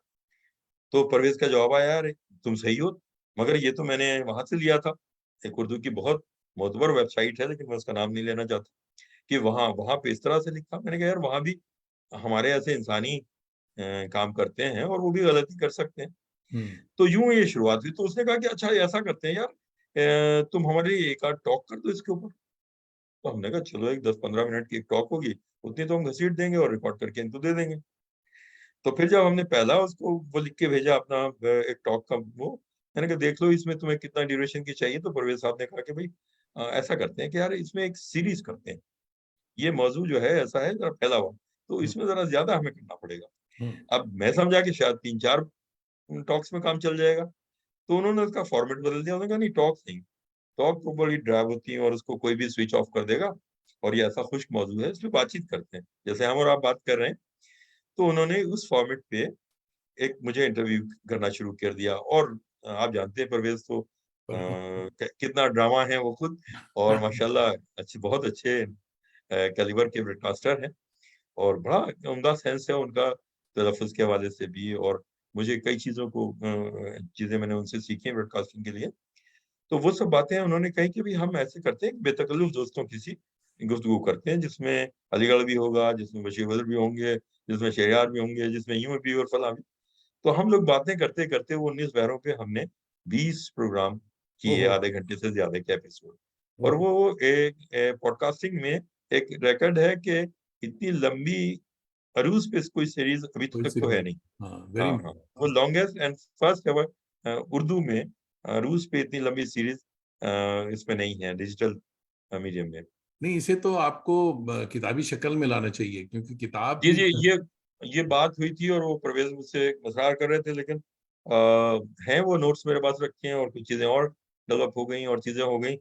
तो परवेज़ का जवाब आया, "अरे! तुम सही हो, मगर ये तो मैंने वहाँ से लिया था।" एक उर्दू की बहुत मोतबर वेबसाइट है, लेकिन मैं उसका नाम नहीं लेना चाहता, कि वहाँ वहाँ पे इस तरह से लिखा। मैंने कहा, "यार, वहाँ भी हमारे ऐसे इंसानी काम करते हैं, और वो भी गलती कर सकते हैं।" हम्म। तो यूँ ये शुरुआत हुई। तो उसने कहा कि अच्छा ऐसा करते हैं यार, तुम हमारे लिए एक आध टॉक कर दो इसके ऊपर। तो हमने कहा चलो एक 10-15 मिनट की एक टॉक होगी, उतनी तो हम घसीट देंगे और रिकॉर्ड करके इनको दे देंगे। तो फिर जब हमने पहला उसको वो लिख के भेजा अपना एक टॉक का वो, मैंने कहा देख लो इसमें तुम्हें कितना ड्यूरेशन की चाहिए, तो परवेज़ साहब ने कहा कि भई ऐसा करते हैं कि यार इसमें एक सीरीज़ करते हैं। ये मौज़ू जो है ऐसा है ज़रा फैला हुआ, तो हम्म। इसमें ज़रा ज़्यादा हमें करना पड़ेगा। हम्म। अब मैं समझा कि शायद 3-4 टॉक्स में काम चल जाएगा, तो उन्होंने उसका फॉर्मेट बदल दिया। उन्होंने कहा नहीं, टॉक्स नहीं, टॉक तो बड़ी ड्राइव होती है और उसको कोई भी स्विच ऑफ कर देगा, और ये ऐसा खुश्क मौज़ू है, इस पे बातचीत करते हैं। जैसे हम और आप बात कर रहे हैं, तो उन्होंने उस फॉर्मेट पे एक मुझे इंटरव्यू करना शुरू कर दिया, और आप जानते हैं परवेज़ तो कितना ड्रामा है वो खुद, और माशाल्लाह बहुत अच्छे कैलिबर के ब्रॉडकास्टर हैं, और बड़ा उम्दा सेंस है उनका तलफ़्फ़ुज़ के हवाले से भी, और मुझे कई चीज़ें मैंने उनसे सीखी हैं ब्रॉडकास्टिंग के लिए। तो वो सब बातें उन्होंने कही कि भई हम ऐसे करते हैं, बेतकल्लुफ़ दोस्तों की सी गुफ्तगू करते हैं, जिसमें अलीगढ़ भी होगा, जिसमें बशीर बद्र भी होंगे, जिसमें शहरयार भी होंगे, जिसमें यूँ भी और फलाँ भी। तो हम लोग बातें करते-करते वो 19 बहरों पे हमने 20 प्रोग्राम किए, ओहो। आधे घंटे से ज़्यादा के एपिसोड। और ओहो। वो एक पॉडकास्टिंग में एक रिकॉर्ड है कि इतनी लंबी अरूज़ पे कोई सीरीज़ अभी कोई तक तो है सीरीज। नहीं। हाँ, वेरी हाँ, हाँ। वो longest and first ever Urdu में अरूज़ पे इतनी लंबी सीरीज़ इसमें नहीं है, डिजिटल मीडियम में। नहीं, इसे तो आपको किताबी शक्ल में लाना चाहिए, क्योंकि किताब जी, भी जी, ये बात हुई थी, और वो परवेज़ मुझसे मज़ाक कर रहे थे, लेकिन अ, हैं वो नोट्स मेरे पास रखे हैं, और कुछ चीज़ें और डेवलप हो गई और चीज़ें हो गई।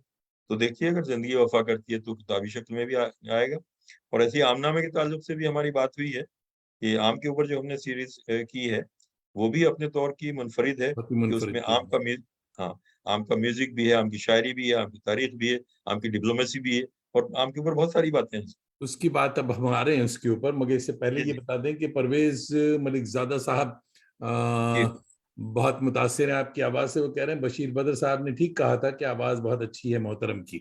तो देखिए अगर ज़िंदगी वफ़ा करती है तो किताबी शक्ल में भी आएगा। और ऐसे ही आमनामे के ताल्लुक से भी हमारी बात हुई है, कि आम के ऊपर जो हमने सीरीज़ की है, वो भी अपने तौर की मुनफ़रिद है, बहुत ही कि मुनफरिद उसमें चीज है। हाँ, आम का म्यूज़िक भी है, आम की शायरी भी है, आम की तारीख़ भी है, आम की डिप्लोमेसी भी है, और आम के ऊपर बहुत सारी बातें हैं। उसकी बात अब हम आ रहे हैं उसके ऊपर, मगर इससे पहले जी, ये जी। बता दें कि परवेज मलिकज़ादा साहब जी। बहुत मुतासिर हैं आपकी आवाज़ से। वो कह रहे हैं बशीर बद्र साहब ने ठीक कहा था कि आवाज़ बहुत अच्छी है मोहतरम की।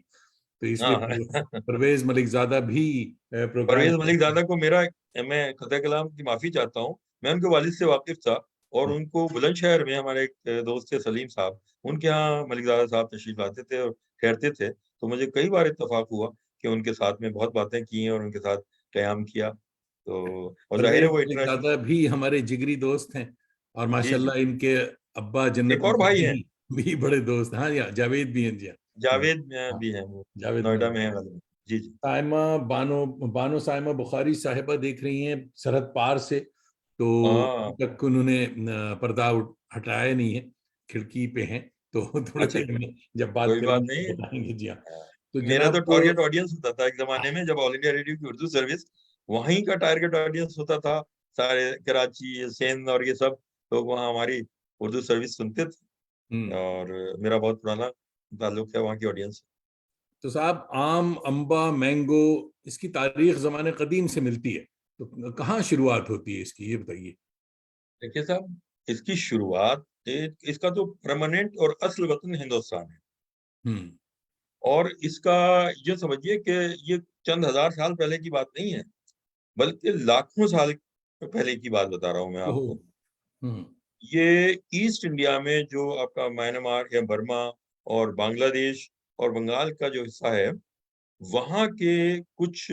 तो इसलिए हाँ, हाँ। परवेज मलिकज़ादा भी प्रोग्राम परवेज़ मलिक करते ज़ादा हैं। को मैं क़तई कलाम की माफ़ी चाहता हूँ। मैं उनके वालिद से वाकिफ़ था, और उनको बुलंदशहर में हमारे एक दोस्त थे सलीम साहब, उनके यहाँ मलिक ज़ादा साहब तशरीफ़ लाते थे और ठहरते थे। तो मुझे कई बार इत्तेफ़ाक हुआ कि उनके साथ में बहुत बातें की हैं और उनके साथ क़याम किया। तो और ज़ाहिर परवेज है वो इंटरनेशनल। मलिकज़ादा भी हमारे जिगरी दोस्त हैं, और जी, जी। माशाल्लाह इनके अब्बा एक जन्नत और भाई हैं, भी बड़े दोस्त हैं। हाँ, या जावेद भी हैं जी। हाँ, जावेद हाँ, भी हैं वो, जावेद नोएडा में हैं मलिक। ग़ालिबन। जी, जी। साइमा बानो बानो साइमा बुखारी साहिबा देख रही हैं सरहद पार से, तो हाँ, अभी तक उन्होंने पर्दा हटाया नहीं है, खिड़की पे हैं। तो थोड़ी अच्छा, देर अच्छा, में जब बात कोई बात करेंगे नहीं। तो बताएंगे जी। हाँ, हाँ, तो मेरा तो जनाब टारगेट ऑडियंस होता था एक ज़माने में, जब ऑल इंडिया रेडियो की उर्दू सर्विस, वहीं का टारगेट ऑडियंस होता था। सारे कराची, सिंध और ये सब लोग वहाँ हमारी उर्दू सर्विस सुनते थे, हम्म। और मेरा बहुत पुराना ताल्लुक है वहाँ की ऑडियंस से। तो साहब आम, अम्बा, मैंगो, इसकी तारीख ज़माने कदीम से मिलती है, तो कहाँ शुरुआत होती है इसकी, ये बताइए। देखिए साहब, इसकी शुरुआत इसका तो परमानेंट और असल वतन हिंदुस्तान है, हम्म। और इसका ये समझिए कि ये चंद हज़ार साल पहले की बात नहीं है, बल्कि लाखों साल पहले की बात बता रहा हूँ मैं ओहो। आपको। हम्म। ये ईस्ट इंडिया में जो आपका म्यांमार या बर्मा और बांग्लादेश और बंगाल का जो हिस्सा है, वहां के कुछ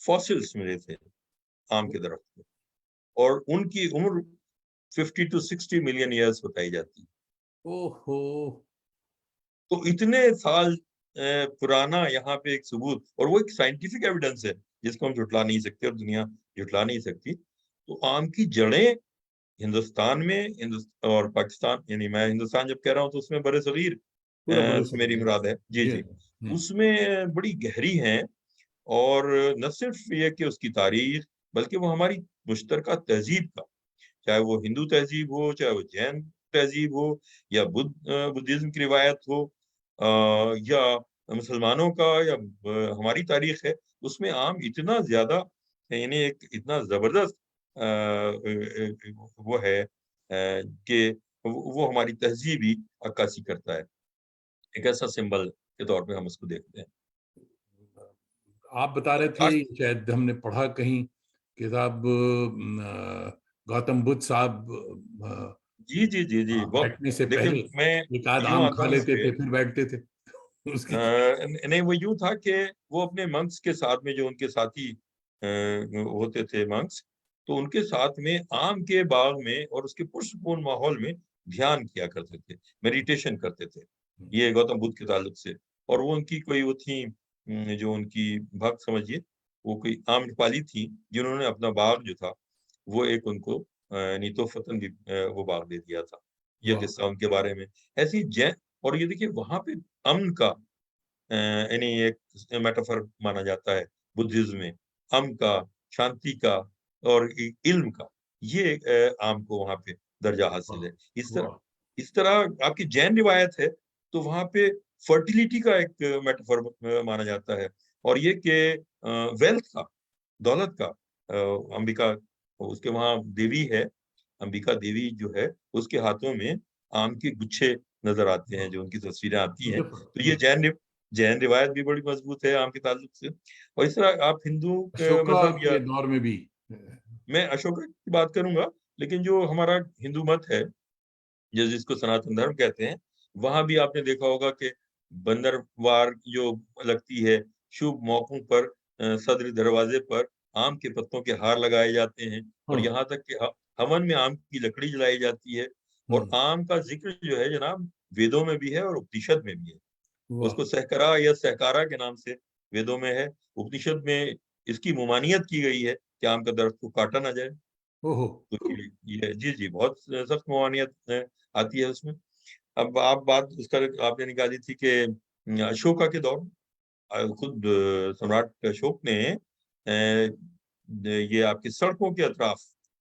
फॉसिल्स मिले थे आम के दरख्त में, और उनकी उम्र 50 to 60 मिलियन ईयर्स बताई जाती है। ओहो। तो इतने साल पुराना यहाँ पे एक सबूत, और वो एक साइंटिफिक एविडेंस है जिसको हम झुटला नहीं सकते और दुनिया झुटला नहीं सकती। तो आम की जड़ें हिंदुस्तान में, और पाकिस्तान, यानी मैं हिंदुस्तान जब कह रहा हूँ तो उसमें बड़े सगीर पूरा बड़े से मेरी सगीर, मुराद है, जी जी। जी, उसमें बड़ी गहरी हैं। और न सिर्फ ये कि उसकी तारीख, बल्कि वो हमारी मुश्तरका तहजीब का, चाहे वो हिंदू तहजीब हो, चाहे वो जैन तहजीब हो, या बुद्धिज्म की रिवायत हो, या मुसलमानों का, या हमारी तारीख है, उसमें आम इतना ज्यादा, यानी एक इतना जबरदस्त वो है कि वो हमारी तहजीबी अक्कासी करता है। एक ऐसा सिंबल के तौर पे हम उसको देखते हैं। आप बता रहे थे, काश, शायद हमने पढ़ा कहीं किताब, गौतम बुद्ध साहब जी जी जी जी, बहुत। बैठने से देखिए, पहले मैं एक आध यूं आम आता खा हूँ इस लेते पे, थे, फिर बैठते थे। उसके नहीं, वो यूं था कि वो अपने मंक्स के साथ में, जो उनके साथी होते थे मंक्स, तो उनके साथ में आम के बाग में और उसके पुष्पपूर्ण माहौल में ध्यान किया करते थे, मेडिटेशन करते थे, ये गौतम बुद्ध के ताल्लुक से। और वो उनकी कोई वो थी, जो उनकी भक्त समझिए, वो कोई आम्रपाली थी, जिन्होंने अपना बाग जो था वो एक उनको नीतो फतन भी वो बाग दे दिया था। ये वाह। किस्सा उनके बारे में। ऐसी जैन, और ये देखिए वहां पे अमन का यानी एक मेटाफर माना जाता है बुद्धिज्म में, हम का, शांति का, और इल्म का, ये आम को वहां पे दर्जा हासिल वाह। है। वाह। इस तरह आपकी जैन रिवायत है, तो वहां पे फर्टिलिटी का एक मेटाफर माना जाता है, और ये कि वेल्थ का, दौलत का, अंबिका, उसके वहां देवी है, अंबिका देवी जो है, उसके हाथों में आम के गुच्छे नजर आते हैं, जो उनकी तस्वीरें आती हैं। ब्यूटीफुल, तो ये ब्यूटीफुल। जैन रिवायत भी बड़ी मजबूत है आम के ताल्लुक से। और इस तरह आप हिंदू अशोका मजहब, या के दौर में भी। मैं अशोका की बात करूंगा, लेकिन जो हमारा हिंदू मत है, जिसको सनातन धर्म कहते हैं, वहां भी आपने देखा होगा कि बंदरवार जो लगती है, शुभ मौकों पर सदर दरवाजे पर आम के पत्तों के हार लगाए जाते हैं, और हाँ। यहाँ तक कि हवन में आम की लकड़ी जलाई जाती है। और हम्म। आम का जिक्र जो है जनाब, वेदों में भी है और उपनिषद में भी है। वाह। उसको सहकरा या सहकारा के नाम से वेदों में है, उपनिषद में इसकी मुमानियत की गई है कि आम का दरख्त को काटा ना जाए। ओहो। तो ये जी जी, बहुत सख्त मुमानियत आती है उसमें। अब आप बात उसका आपने निकाली थी कि अशोका के दौर में, खुद सम्राट अशोक ने ये आपकी सड़कों के अतराफ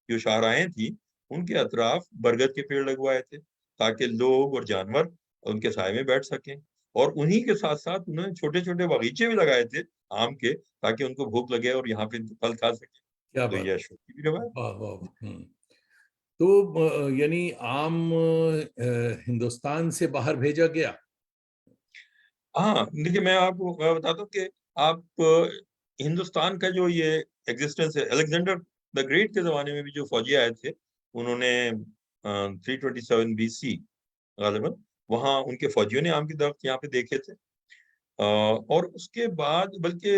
जो शाहराहें थी, उनके अतराफ बरगद के पेड़ लगवाए थे, ताकि लोग और जानवर उनके साए में बैठ सकें। और उन्हीं के साथ साथ उन्होंने छोटे छोटे बगीचे भी लगाए थे आम के, ताकि उनको भूख लगे और यहाँ पे फल खा सके। क्या तो बात ये है। अशोक की भी रवायत। वाह वाह वाह। तो यानी आम हिंदुस्तान से बाहर भेजा गया। हाँ, देखिए, मैं बताता हूँ कि आप हिंदुस्तान का जो ये एग्जिस्टेंस है, अलेक्जेंडर द ग्रेट के जमाने में भी जो फौजी आए थे, उन्होंने 327 BC गालिबन, वहाँ उनके फौजियों ने आम के दरख्त यहाँ पे देखे थे। और उसके बाद, बल्कि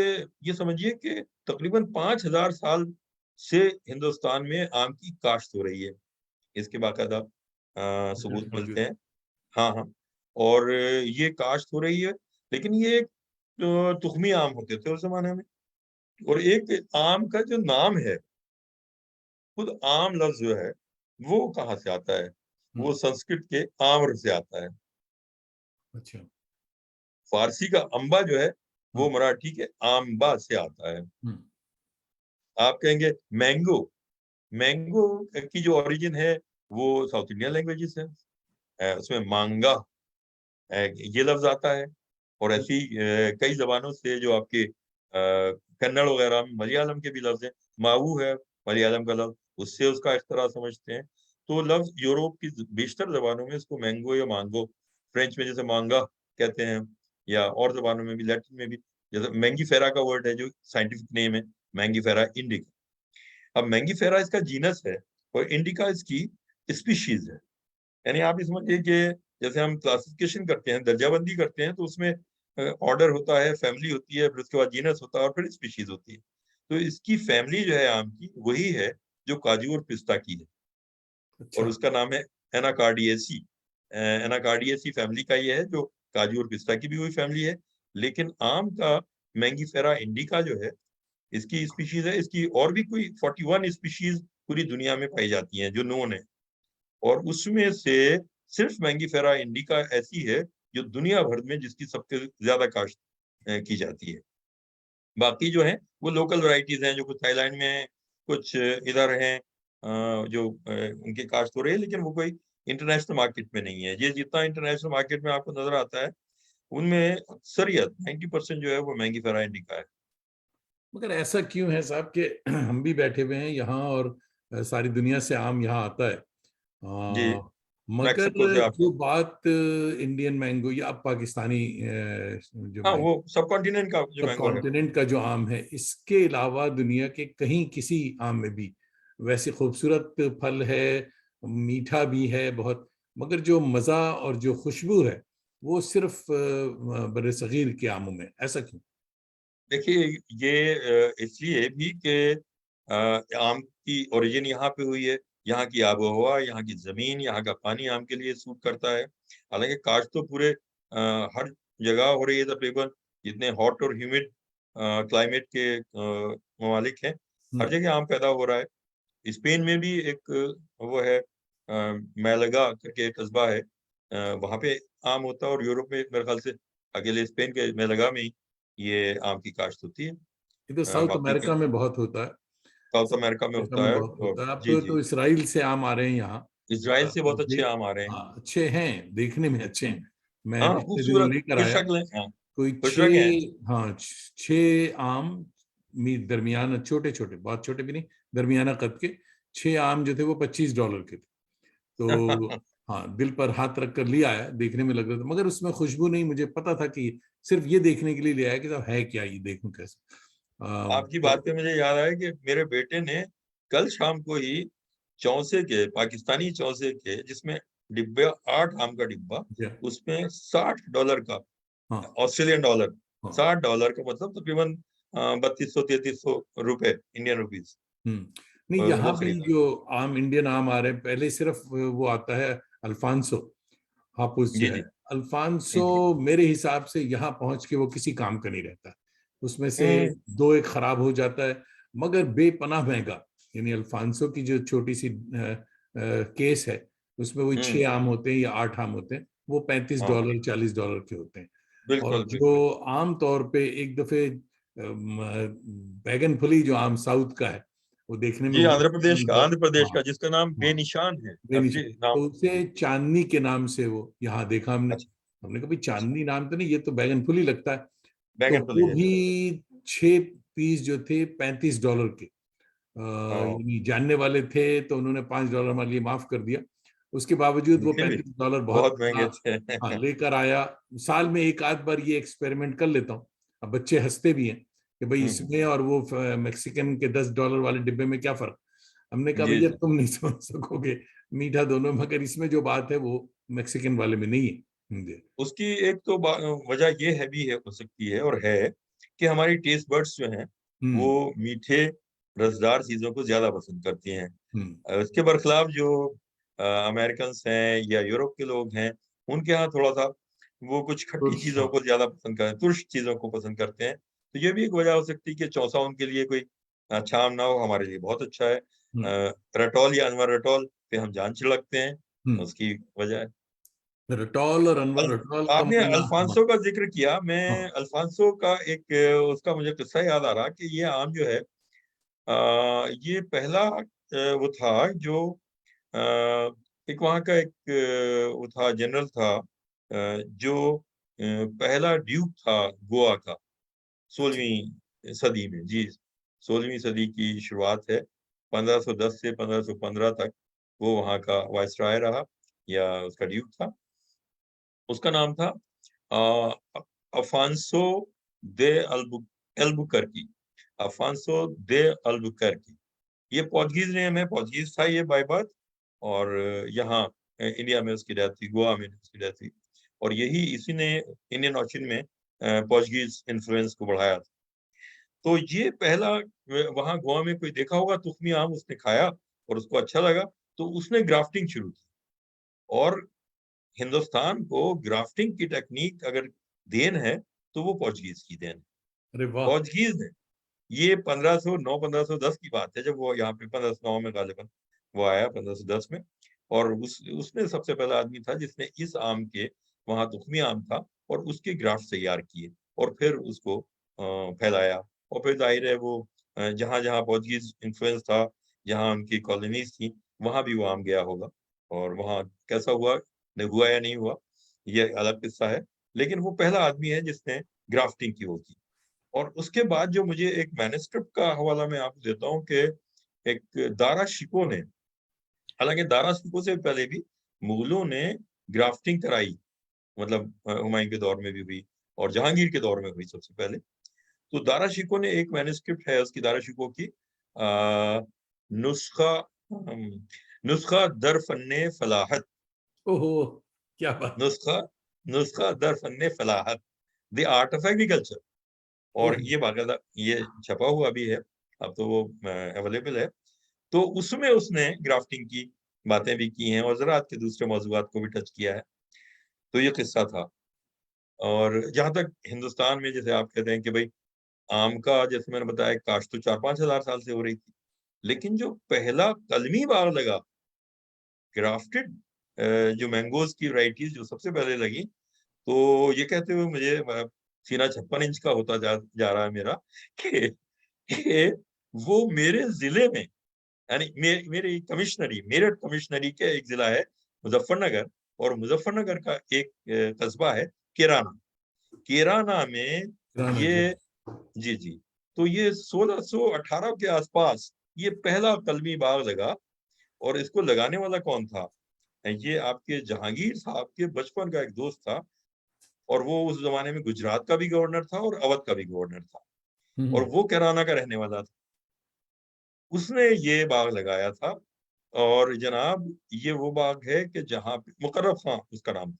ये समझिए कि तकरीबन 5,000 साल से हिंदुस्तान में आम की काश्त हो रही है, इसके बाकायदा सबूत मिलते मौजूद। हैं। हाँ हाँ। और ये काश्त हो रही है, लेकिन ये एक तुखमी आम होते थे उस जमाने में। और एक आम का जो नाम है, खुद आम लफ्ज जो है, वो कहाँ से आता है? वो हम्म। संस्कृत के आम्र से आता है। अच्छा। फारसी का अंबा जो है, वो हाँ। मराठी के आम्बा से आता है। हम्म। आप कहेंगे मैंगो, मैंगो की जो ओरिजिन है, वो साउथ इंडियन लैंग्वेजेस है। उसमें मांगा ये लफ्ज आता है। और ऐसी कई जबानों से, जो आपके कन्नड़ वगैरह में, मलयालम के भी लफ्ज हैं, माऊ है मलयालम का लफ्ज, उससे उसका इख्तरा समझते हैं। तो लफ्ज यूरोप की बेशतर जबानों में इसको मैंगो या मांगो, फ्रेंच में जैसे मांगा कहते हैं, या और जबानों में भी, लैटिन में भी, जैसे मैंगीफेरा का वर्ड है जो साइंटिफिक नेम है, मैंगीफेरा इंडिका। अब मैंगीफेरा इसका जीनस है, और इंडिका इसकी स्पीशीज है। यानी आप ये समझिए कि जैसे हम क्लासिफिकेशन करते हैं, दर्जाबंदी करते हैं, तो उसमें ऑर्डर होता है, फैमिली होती है, फिर उसके बाद जीनस होता है और फिर स्पीशीज होती है। तो इसकी फैमिली जो है आम की वही है जो काजू और पिस्ता की है, और अच्छा। उसका नाम है एनाकार्डियेसी। एनाकार्डियेसी फैमिली का ये है, जो काजू और पिस्ता की भी वही फैमिली है। लेकिन आम का मैंगीफेरा इंडिका जो है, इसकी स्पीशीज है, इसकी और भी कोई 41 स्पीशीज पूरी दुनिया में पाई जाती हैं जो नोन है, और उसमें से सिर्फ मैंगीफेरा इंडिका ऐसी है जो दुनिया भर में जिसकी सबसे ज्यादा काश्त की जाती है। बाकी जो है वो लोकल वैरायटीज हैं, जो कुछ थाईलैंड में हैं, कुछ इधर हैं, जो उनकी काश्त हो रही है, लेकिन वो कोई इंटरनेशनल मार्केट में नहीं है। ये जितना इंटरनेशनल मार्केट में आपको नजर आता है, उनमें अक्सरियत 90% जो है वो मैंगीफेरा इंडिका है। मगर ऐसा क्यों है साहब कि हम भी बैठे हुए हैं यहाँ और सारी दुनिया से आम यहाँ आता है। जी, मगर मैक्सिको से आता जो है। बात इंडियन मैंगो या पाकिस्तानी जो हाँ, मैंगो, वो सब कॉन्टिनेंट का जो सब मैंगो है। कॉन्टिनेंट का जो आम है, इसके अलावा दुनिया के कहीं किसी आम में भी वैसे खूबसूरत फल है, मीठा भी है बहुत, मगर जो मजा और जो खुशबू है वो सिर्फ बरसगीर के आमों में। ऐसा क्यों? देखिए, ये इसलिए भी कि आम की ओरिजिन यहाँ पे हुई है। यहाँ की आबो हवा, यहाँ की जमीन, यहाँ का पानी आम के लिए सूट करता है। हालांकि काश्त तो पूरे हर जगह हो रही है तकरीबन, जितने हॉट और ह्यूमिड क्लाइमेट के ममालिक हैं, हर हम्म। जगह आम पैदा हो रहा है। स्पेन में भी एक वो है, मैलागा करके एक कस्बा है, वहाँ पे आम होता है। और यूरोप में मेरे ख्याल से अकेले स्पेन के मैलागा में ही ये आम की काश्त होती है। ये तो साउथ बाकी के अमेरिका में बहुत होता है। साउथ साउथ अमेरिका में अमेरिका होता में है। बहुत और होता है। अब जी जी, तो इसराइल से आम आ रहे हैं यहाँ। इजराइल से बहुत अच्छे देख, आम आ रहे हैं। हाँ अच्छे हैं, देखने में अच्छे हैं। मैं हाँ, पिछले दिनों खूबसूरत, लेकर आया खुशशक्ल हैं। हाँ, कोई खुशरंग हैं। 6, हाँ 6 आम, दरमियाना छोटे छोटे, बहुत छोटे भी नहीं, दरमियाना कद के 6 आम जो थे वो $25 के थे। तो हाँ, दिल पर हाथ रख कर लिया आया, देखने में लग रहा था, मगर उसमें खुशबू नहीं। मुझे पता था कि सिर्फ ये देखने के लिए ले आया कि साहब है क्या, ये देखूं कैसे। आपकी बात तो पे मुझे याद आया कि मेरे बेटे ने कल शाम को ही चौसे के, पाकिस्तानी चौसे के, जिसमें डिब्बे 8 आम का डिब्बा, क्या? उसमें $60 का, हाँ ऑस्ट्रेलियन डॉलर, हाँ। $60 का मतलब तकरीबन 3200-3300 रुपए, इंडियन रुपीज, नहीं, वो यहाँ भी खरीदा। जो आम, इंडियन आम आ रहे हैं, पहले सिर्फ वो आता है अल्फांसो, हापुस जो जी है। जी जी अल्फांसो जी। मेरे हिसाब से यहाँ पहुंच के वो किसी काम का नहीं रहता। उसमें से हम्म 2 एक खराब हो जाता है, मगर बेपनाह महंगा। यानी अल्फांसो की जो छोटी सी केस है, उसमें वही हम्म 6 आम होते हैं या 8 आम होते हैं, वो पैंतीस हाँ, डॉलर $40 के होते हैं। और बिल्कुल बिल्कुल। जो आम तौर पे एक दफे बैगन फली जो आम साउथ का है, वो देखने में जी, बहुत आंध्र प्रदेश का, सुंदर, आंध्र प्रदेश हाँ का, जिसका नाम हाँ, बेनिशान है, बेनिश, असली नाम। तो उसे चांदनी के नाम से वो यहाँ देखा हमने। अच्छा हमने कहा भाई अच्छा, चांदनी नाम तो नहीं, ये तो बैगन फुली लगता है। तो बैगन फली वो है। भी 6 पीस जो थे $35 के, हाँ, यानी जानने वाले थे तो उन्होंने $5 हमारे लिए माफ कर दिया। उसके बावजूद वो फिर भी $35 बहुत बहुत महंगे था। थे। हाँ, लेकर आया। साल में एक आध बार ये एक्सपेरिमेंट कर लेता हूँ। अब बच्चे हंसते भी हैं कि भाई इसमें और वो मैक्सिकन के $10 वाले डिब्बे में क्या फर्क। हमने कहा जी भैया जी। तुम नहीं समझ सकोगे, मीठा दोनों, मगर इसमें जो बात है वो मैक्सिकन वाले में नहीं है। जी। उसकी एक तो वजह ये है भी है, हो सकती है और है, कि हमारी टेस्ट बर्ड्स जो हैं वो हम्म मीठे रसदार चीजों को ज्यादा पसंद करती हैं। हम्म। इसके बरखिलाफ जो अमेरिकन हैं या यूरोप के लोग हैं, उनके यहाँ थोड़ा सा वो कुछ खट्टी पुरुष, चीजों हाँ। को ज्यादा पसंद करते हैं, तुर्श चीजों को पसंद करते हैं। तो ये भी एक वजह हो सकती है कि चौसा उनके लिए कोई अच्छा आम ना हो, हमारे लिए बहुत अच्छा है। हम्म रटौल या अनवर रटौल पे हम जान छिड़कते हैं, हम्म। उसकी वजह है। रटौल और अनवर अल, रटौल का आपने मामला, हाँ अल्फांसो का जिक्र किया, मैं हाँ। अल्फांसो का एक उसका मुझे किस्सा याद आ रहा कि ये आम जो है, ये पहला वो था जो अ, एक वहाँ का एक वो था, जनरल था, जो पहला ड्यूक था गोवा का, अच्छा। 16वीं सदी में। जी, 16वीं सदी की शुरुआत है। 1510 से 1515 तक वो वहाँ का वाइसराय रहा, या उसका ड्यूक था। उसका नाम था अ, अफांसो दे एल्बुकर्की, अफांसो दे अल्बुकर्की। ये पोर्चुगीज नेम है, पोर्चुगीज था ये बाय बर्थ। और यहाँ इंडिया में उसकी डेथ हुई, गोवा में उसकी डेथ हुई। और यही इसी ने इंडियन ओशन में पोर्चुगीज इन्फ्लुएंस को बढ़ाया था। तो ये पहला वहां गोवा में कोई देखा होगा तुखमी आम, उसने खाया और उसको अच्छा लगा, तो उसने ग्राफ्टिंग शुरू की। और हिंदुस्तान को ग्राफ्टिंग की टेक्निक अगर देन है तो वो पोर्चुगीज की देन है। अरे वाह। पोर्चुगीज ने ये 1509 1510 की बात है, जब वो यहाँ पे 1509 में गालिबन वो आया 1510 में। और उसने सबसे पहला आदमी था जिसने इस आम के, वहां तुखमी आम था, और उसके ग्राफ्ट तैयार किए और फिर उसको फैलाया। और फिर जाहिर है वो जहां जहां पोर्चुगीज इन्फ्लुएंस था, जहां उनकी कॉलोनीज थी, वहां भी वो आम गया होगा। और वहां कैसा हुआ, नहीं हुआ या नहीं हुआ, ये अलग किस्सा है। लेकिन वो पहला आदमी है जिसने ग्राफ्टिंग की होगी। और उसके बाद जो मुझे एक मैन्युस्क्रिप्ट का हवाला मैं आपको देता हूँ कि एक दारा शिको ने, हालांकि दारा शिको से पहले भी मुगलों ने ग्राफ्टिंग कराई, मतलब हुमायूं के दौर में भी हुई और जहांगीर के दौर में हुई सबसे पहले। तो दारा शिको ने एक मैन्युस्क्रिप्ट है उसकी, दारा शिको की नुस्खा नुस्खा दर फन्ने फलाहत, ओहो, क्या बात। नुस्खा नुस्खा दर फन्ने फलाहत, द आर्ट ऑफ एग्रीकल्चर। और ओहो। ये बाकायदा ये छपा हुआ भी है, अब तो वो अवेलेबल है। तो उसमें उसने ग्राफ्टिंग की बातें भी की हैं और ज़राअत के दूसरे मौज़ूआत को भी टच किया है। तो ये किस्सा था। और जहाँ तक हिंदुस्तान में, जैसे आप कहते हैं कि भाई आम का, जैसे मैंने बताया, काश्त तो 4-5 हज़ार साल से हो रही थी। लेकिन जो पहला कलमी बाग लगा, ग्राफ्टेड जो मैंगोज़ की वैराइटीज़ जो सबसे पहले लगी, तो ये कहते हुए मुझे सीना 56 इंच का होता जा रहा है मेरा, कि कि वो मेरे ज़िले में, यानी मेरी कमिश्नरी, मेरठ कमिश्नरी के एक ज़िला है मुज़फ्फरनगर, और मुज़फ्फरनगर का एक कस्बा है केराना। केराना में राणा जी। ये, जी, जी। तो ये 1618 के आसपास ये पहला कलमी बाग लगा। और इसको लगाने वाला कौन था? ये आपके जहांगीर साहब के बचपन का एक दोस्त था, और वो उस ज़माने में गुजरात का भी गवर्नर था और अवध का भी गवर्नर था, और हम्म। वो केराना का रहने वाला था। उसने ये बाग लगाया था। और जनाब ये वो बाग है कि जहाँ पे मुकर्रब खां उसका नाम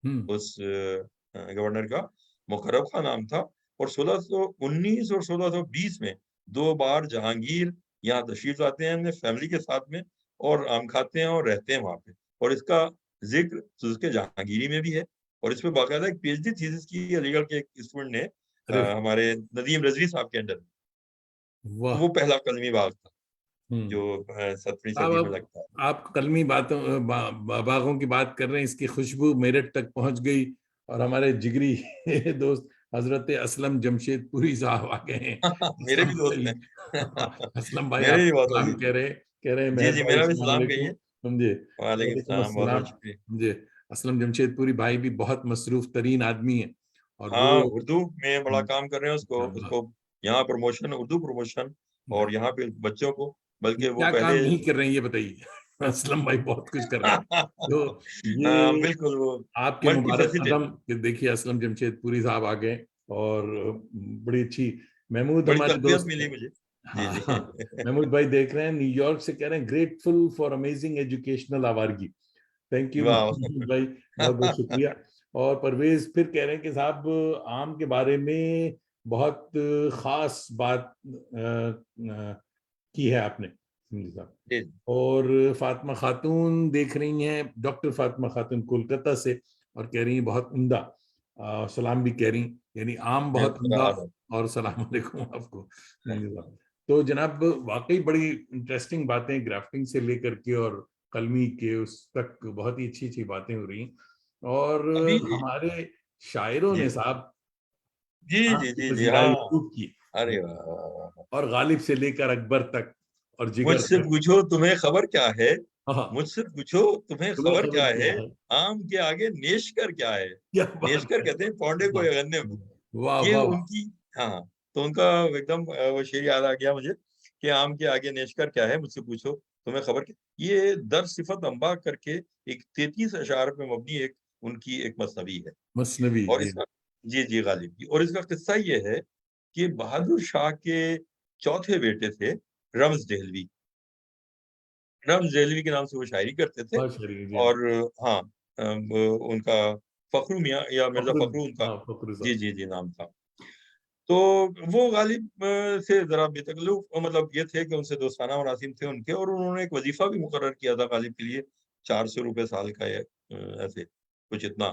हम्म। था, उस गवर्नर का मुकर्रब खां नाम था। और 1619 और 1620 में 2 बार जहांगीर यहाँ तशरीफ लाते हैं अपने फैमिली के साथ में, और आम खाते हैं और रहते हैं वहां पे। और इसका जिक्र उसके जहांगीरी में भी है। और इस पे बाकायदा एक पीएचडी थीसिस की अलीगढ़ के एक स्टूडेंट ने, अरे हमारे नदीम रजवी साहब के अंडर में। तो वाह। वो पहला कलमी बाग था हम्म। जो 17वीं अब सदी में लगता है। आप कलमी बातों बागों की बात कर रहे हैं, इसकी खुशबू मेरठ तक पहुंच गई। और हमारे जिगरी दोस्त हजरत असलम जमशेदपुरी साहब आ गए हैं। मेरे असलम भी दोस्त भाई, हैं। असलम भाई मेरे भी आपको बहुत सलाम अजीज कह हैं। रहे, कह रहे हैं जी, मेहर जी, भाई मेरा भी अस्सलाम सलाम वालेकुम। कहिए। समझे, वालेकुम वालेकुम सलाम, बहुत अस्सलाम। बहुत शुक्रिया। समझे, असलम जमशेदपुरी भाई भी बहुत मसरूफ तरीन आदमी है। और वो हाँ, उर्दू में बड़ा काम कर रहे हैं, उसको माशाअल्लाह, उसको यहाँ प्रमोशन, उर्दू प्रमोशन, और यहाँ पे बच्चों को, बल्कि वो क्या काम पहले नहीं कर रहे हैं ये बताइए। असलम भाई बहुत कुछ कर रहे हैं। तो ये बिल्कुल वो आपके मल्टी मुबारक फेसिटेड, कदम कि देखिए असलम जमशेदपुरी साहब आ गए। और बड़ी अच्छी। महमूद बड़ी हमारे तरबियत दोस्त मिली हैं। मुझे। जी, हाँ हाँ। जी। महमूद भाई देख रहे हैं न्यूयॉर्क से, कह रहे हैं ग्रेटफुल फॉर अमेजिंग एजुकेशनल आवारगी। थैंक यू वाह। महमूद भाई, बहुत बहुत शुक्रिया। और परवेज फिर कह रहे हैं कि साहब आम के बारे में बहुत खास बात की है आपने, समझे साहब। जी, और फातिमा खातून देख रही हैं, डॉक्टर फातिमा खातून कोलकाता से, और कह रही हैं बहुत उम्दा। सलाम भी कह रही, यानी आम मैं बहुत खुदा उम्दा। आदम। और सलाम अलैकुम आपको। तो जनाब वाकई बड़ी इंटरेस्टिंग बातें ग्राफ्टिंग से लेकर के और कलमी के उस तक बहुत ही अच्छी अच्छी बातें हो रही हैं। और अभी हमारे शायरों जी, ने साहब जी, आम जी, की जी, जी, पजीराई हाँ। खूब की। अरे वाह, वाह, वाह, वाह। और गालिब से लेकर अकबर तक और जिगर मुझसे तक। पूछो तुम्हें खबर क्या है, हाँ, मुझसे पूछो तुम्हें तुम्हें खबर क्या खबर है, क्या है। आम के आगे नेशकर क्या है। क्या बात नेशकर है। कहते हैं पौंडे को या गन्ने को। वाह ये वाह वाह। उनकी, हाँ। तो उनका एकदम वो शेर याद आ गया मुझे, कि आम के आगे नेशकर क्या है, मुझसे पूछो तुम्हें खबर क्या। ये दर सिफत अम्बा करके एक 33 अशार पे मबनी एक उनकी एक मसनवी है। मसनवी और जी। इसका, जी, जी, गालिब की, और इसका किस्सा ये है कि बहादुर शाह के चौथे बेटे थे रम्ज दहलवी। रम्ज दहलवी के नाम से वो शायरी करते थे। बहुत शरीर जी। और हाँ, उनका फखरू मियाँ या मिर्जा फखरुल फखरू उनका, हाँ, फखरू जी, साहब। जी, जी, नाम था। तो वो गालिब से ज़रा बेतकल्लुफ़ मतलब ये थे कि उनसे दोस्ताना मरासिम थे उनके, और उन्होंने एक वज़ीफ़ा भी मुकर्रर किया था गालिब के लिए, ₹400 साल का या ऐसे कुछ इतना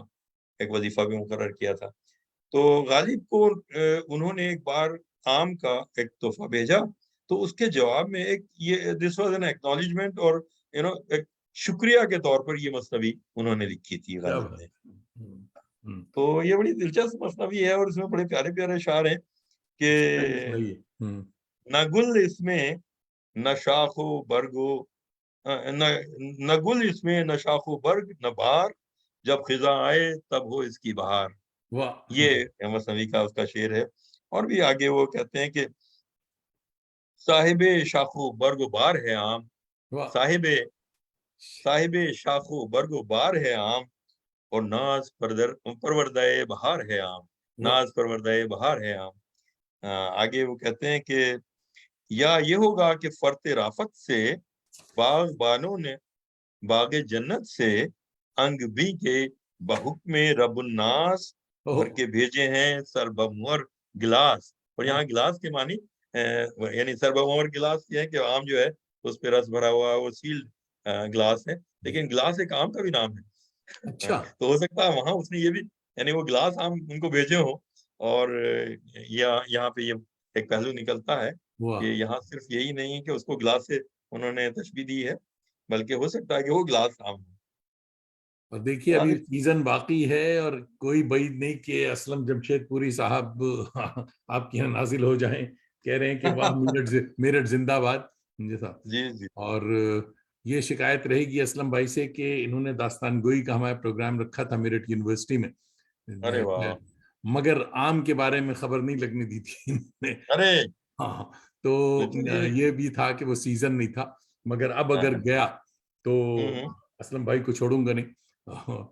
एक वज़ीफ़ा भी मुकर्रर किया था। तो गालिब को उन्होंने एक बार आम का एक तोहफ़ा भेजा, तो उसके जवाब में एक ये दिस वाज़ एन एक्नॉलेजमेंट, और एक शुक्रिया के तौर पर ये मसनवी उन्होंने लिखी थी क्या गालिब बात ने। है! हुँ, तो ये बड़ी दिलचस्प मसनवी है और इसमें बड़े प्यारे-प्यारे अशआर हैं सुनाइए, कि सुनाइए। हुँ, ना गुल इसमें न शाखो बरगो न न गुल इसमें न शाखो बर्ग न बहार, जब खिज़ा आए तब हो इसकी बहार। वाह! ये मसनवी का उसका शेर है। और भी आगे वो कहते हैं कि साहिबे शाखो बर्गो बार है आम, वाह! साहिबे साहिबे शाखो बर्गो बार है आम, और नाज परवरदाए बहार है आम, वाह! नाज परवरदाए बहार है आम। आगे वो कहते हैं कि या ये होगा कि फरते राफत से बागबानों ने बागे जन्नत से अंग भी के बहुक्म रबुन्नास ओह! भर के भेजे हैं सरबमर गिलास। और हाँ, यहाँ गिलास के मानी यानी सरबमर गिलास ये है कि आम जो है उस पे रस भरा हुआ है, वो सील्ड गिलास है, जी। लेकिन गिलास एक आम का भी नाम है। अच्छा, तो हो सकता है वहां उसने ये भी यानी वो गिलास आम उनको भेजे हो, और या यहाँ पे ये एक पहलू निकलता है कि वाह! यहाँ सिर्फ यही नहीं है कि उसको गिलास से उन्होंने तशबीह दी है, बल्कि हो सकता है कि वो ग्लास आम हो। और देखिए हाँ, अभी सीज़न बाकी है और कोई बईद नहीं कि असलम जमशेदपुरी साहब आपके यहाँ नाज़िल हो जाएँ। कह रहे हैं कि वाह! मेरठ ज़िंदाबाद। जी साहब। जी, जी। और ये शिकायत रहेगी असलम भाई से कि इन्होंने दास्तान गोई का हमारा प्रोग्राम रखा था मेरठ यूनिवर्सिटी में। अरे द वाह! मगर आम के बारे में खबर नहीं लगने दी थी इन्होंने। अरे! हाँ, तो तो चलिए ये भी था कि वो सीज़न नहीं था, मगर अब हाँ, अगर हाँ। गया हुँ, तो हुँ। असलम भाई को छोड़ूँगा नहीं।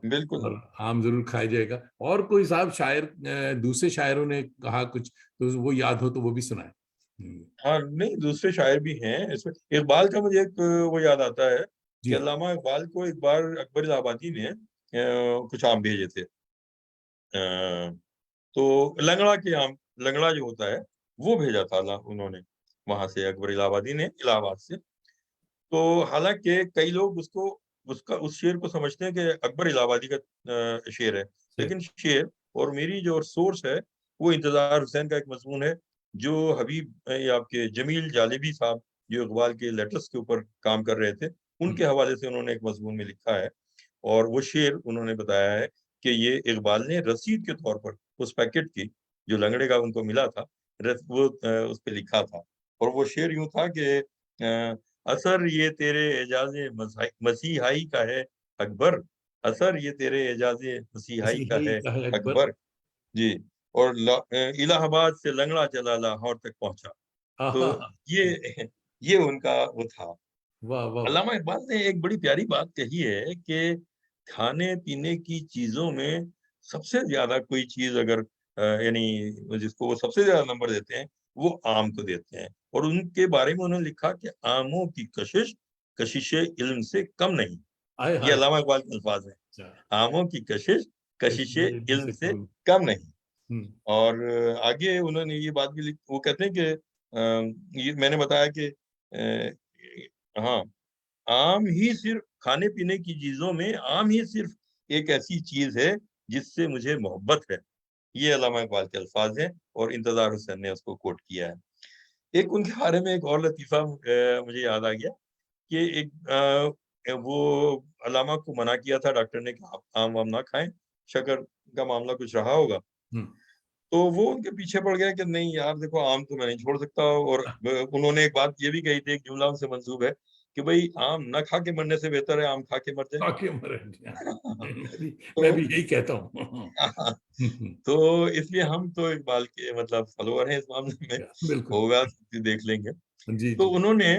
बिल्कुल। और आम ज़रूर खाया जाएगा। और कोई साहब शायर दूसरे शायरों ने कहा कुछ तो वो याद हो तो वो भी सुनाएँ? हुँ, हाँ, नहीं दूसरे शायर भी हैं इसमें। इकबाल का मुझे एक वो याद आता है कि जी, अल्लामा इकबाल को एक बार अकबर इलाहाबादी ने कुछ आम भेजे थे। तो लंगड़ा के आम लंगड़ा जो होता है, वो भेजा था उन्होंने वहाँ से अकबर इलाहाबादी ने इलाहाबाद से। तो हालाँकि कई लोग उसको उसका उस शेर को समझते हैं कि अकबर इलाहाबादी का शेर है। शेर। लेकिन शेर और मेरी जो सोर्स है, वो इंतज़ार हुसैन का एक मज़मून है, जो हबीब ये आपके जमील जालिबी साहब, जो इकबाल के लेटर्स के ऊपर काम कर रहे थे, हुँ, उनके हवाले से उन्होंने एक मज़मून में लिखा है। और वो शेर उन्होंने बताया है कि ये इकबाल ने रसीद के तौर पर उस पैकेट की, जो लंगड़े का उनको मिला था, वो उस पे लिखा था। और वो शेर यूँ था कि असर ये तेरे एजाज़े मसीहाई का है अकबर, असर ये तेरे एजाज़े मसीहाई का मसीही है का है अकबर। अकबर। जी, और इलाहाबाद से लंगड़ा चला लाहौर तक पहुँचा। तो आहा! ये ये उनका वो था। वाह, वाह, वाह! अल्लामा इकबाल ने एक बड़ी प्यारी बात कही है कि खाने-पीने की चीज़ों में सबसे ज़्यादा कोई चीज़ अगर यानी जिसको वो सबसे ज़्यादा नंबर देते हैं, वो आम को देते हैं। और उनके बारे में उन्होंने लिखा कि आमों की कशिश, कशिशे इल्म से कम नहीं। आय ये हाय! अल्लामा इकबाल के अल्फाज़ हैं। अच्छा, आमों की कशिश, कशिशे कश्मीर इल्म से से कम कम नहीं। हुँ, और आगे उन्होंने ये बात भी वो कहते हैं कि ये मैंने बताया कि हाँ, आम ही सिर्फ़ खाने-पीने की चीज़ों में आम ही सिर्फ़ एक ऐसी चीज़ है जिससे मुझे मोहब्बत है। ये अल्लामा इकबाल के अल्फ़ाज़ हैं और इंतज़ार हुसैन ने उसको कोट किया है। एक उनके बारे में एक और लतीफ़ा मुझे याद आ गया कि एक वो अल्लामा को मना किया था डॉक्टर ने कि आप आम-वाम ना खाएँ, शक्कर का मामला कुछ रहा होगा। हुँ। तो वो उनके पीछे पड़ गया कि नहीं यार देखो आम तो मैं नहीं छोड़ सकता। और उन्होंने एक बात ये भी कही थी, एक जुमला उनसे मंसूब है कि भई आम ना खा के मरने से बेहतर है आम खा के मर जाए। वाक़ई मर गया। मैं तो भी यही कहता हूँ। हुँ, हुँ। तो इसलिए हम तो इकबाल के मतलब फॉलोवर हैं इस मामले में, बिल्कुल। होगा तो देख लेंगे। जी, तो जी। उन्होंने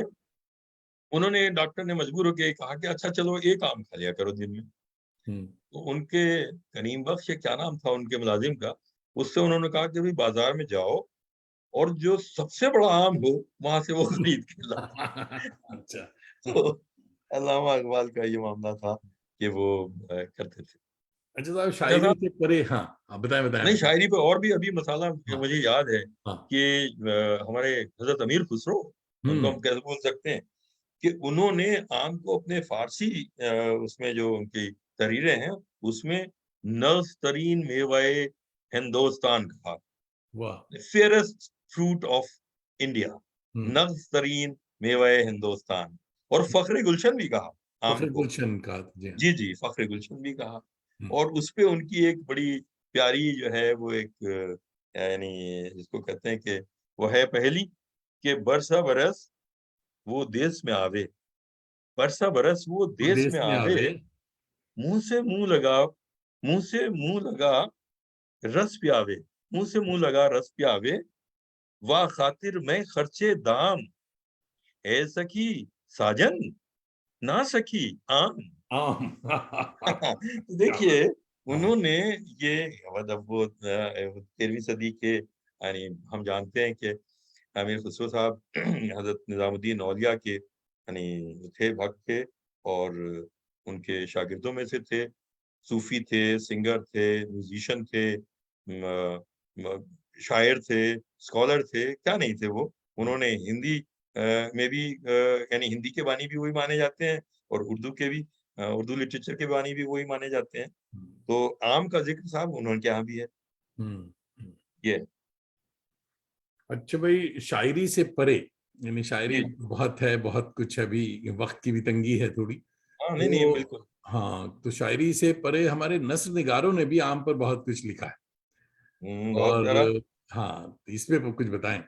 उन्होंने डॉक्टर ने मजबूर होके कहा कि अच्छा चलो 1 आम खा लिया करो दिन में। हुँ। तो उनके करीम बख्श या क्या नाम था उनके मुलाज़िम का, उससे उन्होंने कहा कि भई बाज़ार में जाओ और जो सबसे बड़ा आम हो, वहाँ से वो खरीद के लाओ। अच्छा। तो अल्लामा इकबाल का ये मामला था कि वो करते थे। अच्छा साहब, अच्छा शायरी साहब, से परे, हाँ, आप बताएं बताएं नहीं आप। शायरी पे और भी अभी मसाला हाँ मुझे याद है हाँ। कि हमारे हजरत अमीर खुसरो, उनको हम हम्म। कैसे बोल सकते हैं, कि उन्होंने आम को अपने फारसी उसमें जो उनकी तहरीरें हैं उसमें नज़ तरीन मेवाए हिंदुस्तान कहा, वाह। फेयरेस्ट फ्रूट ऑफ इंडिया, हम्म। नज़ तरीन मेवाए हिंदुस्तान, और फखरे गुलशन भी कहा आम फखर को। गुलशन का, जी हाँ। जी जी, फखरे गुलशन भी कहा। हम्म। और उस पे उनकी एक बड़ी प्यारी जो है वो एक यानी जिसको कहते हैं कि वो है पहेली, कि बरसा बरस वो देश में आवे, बरसा बरस वो वो देश देश में में आवे, आवे। मुंह से मुंह लगा, मुंह से मुंह लगा रस प्यावे, मुंह से मुंह लगा रस प्यावे, वाह खातिर मैं खर्चे दाम, है सखी साजन ना सखी आम। आम। तो क्या बात। देखिए, हाँ। उन्होंने ये मतलब वो 13वीं सदी के, यानी हम जानते हैं कि अमीर खुसरो साहब हजरत निजामुद्दीन औलिया के यानी थे, भक्त थे, और उनके शागिर्दों में से थे। सूफी थे, सिंगर थे, म्यूजिशियन थे, म, म, शायर थे, स्कॉलर थे, क्या नहीं थे वो। हम्म। उन्होंने हिंदी में भी यानी हिंदी के बानी भी वही माने जाते हैं, और उर्दू के भी, उर्दू लिटरेचर के बानी भी वही माने जाते हैं। तो आम का जिक्र साहब उन्होंने यहाँ भी है। हम्म। हम्म। ये अच्छा भाई, शायरी से परे, यानी शायरी जी, बहुत है, बहुत कुछ है, अभी वक्त की भी तंगी है थोड़ी, हाँ, नहीं नहीं तो बिल्कुल। हाँ, तो शायरी से परे हमारे नस्र निगारों ने भी आम पर बहुत कुछ लिखा है। बहुत और प्यारा। हाँ, तो इस पे कुछ बताएं।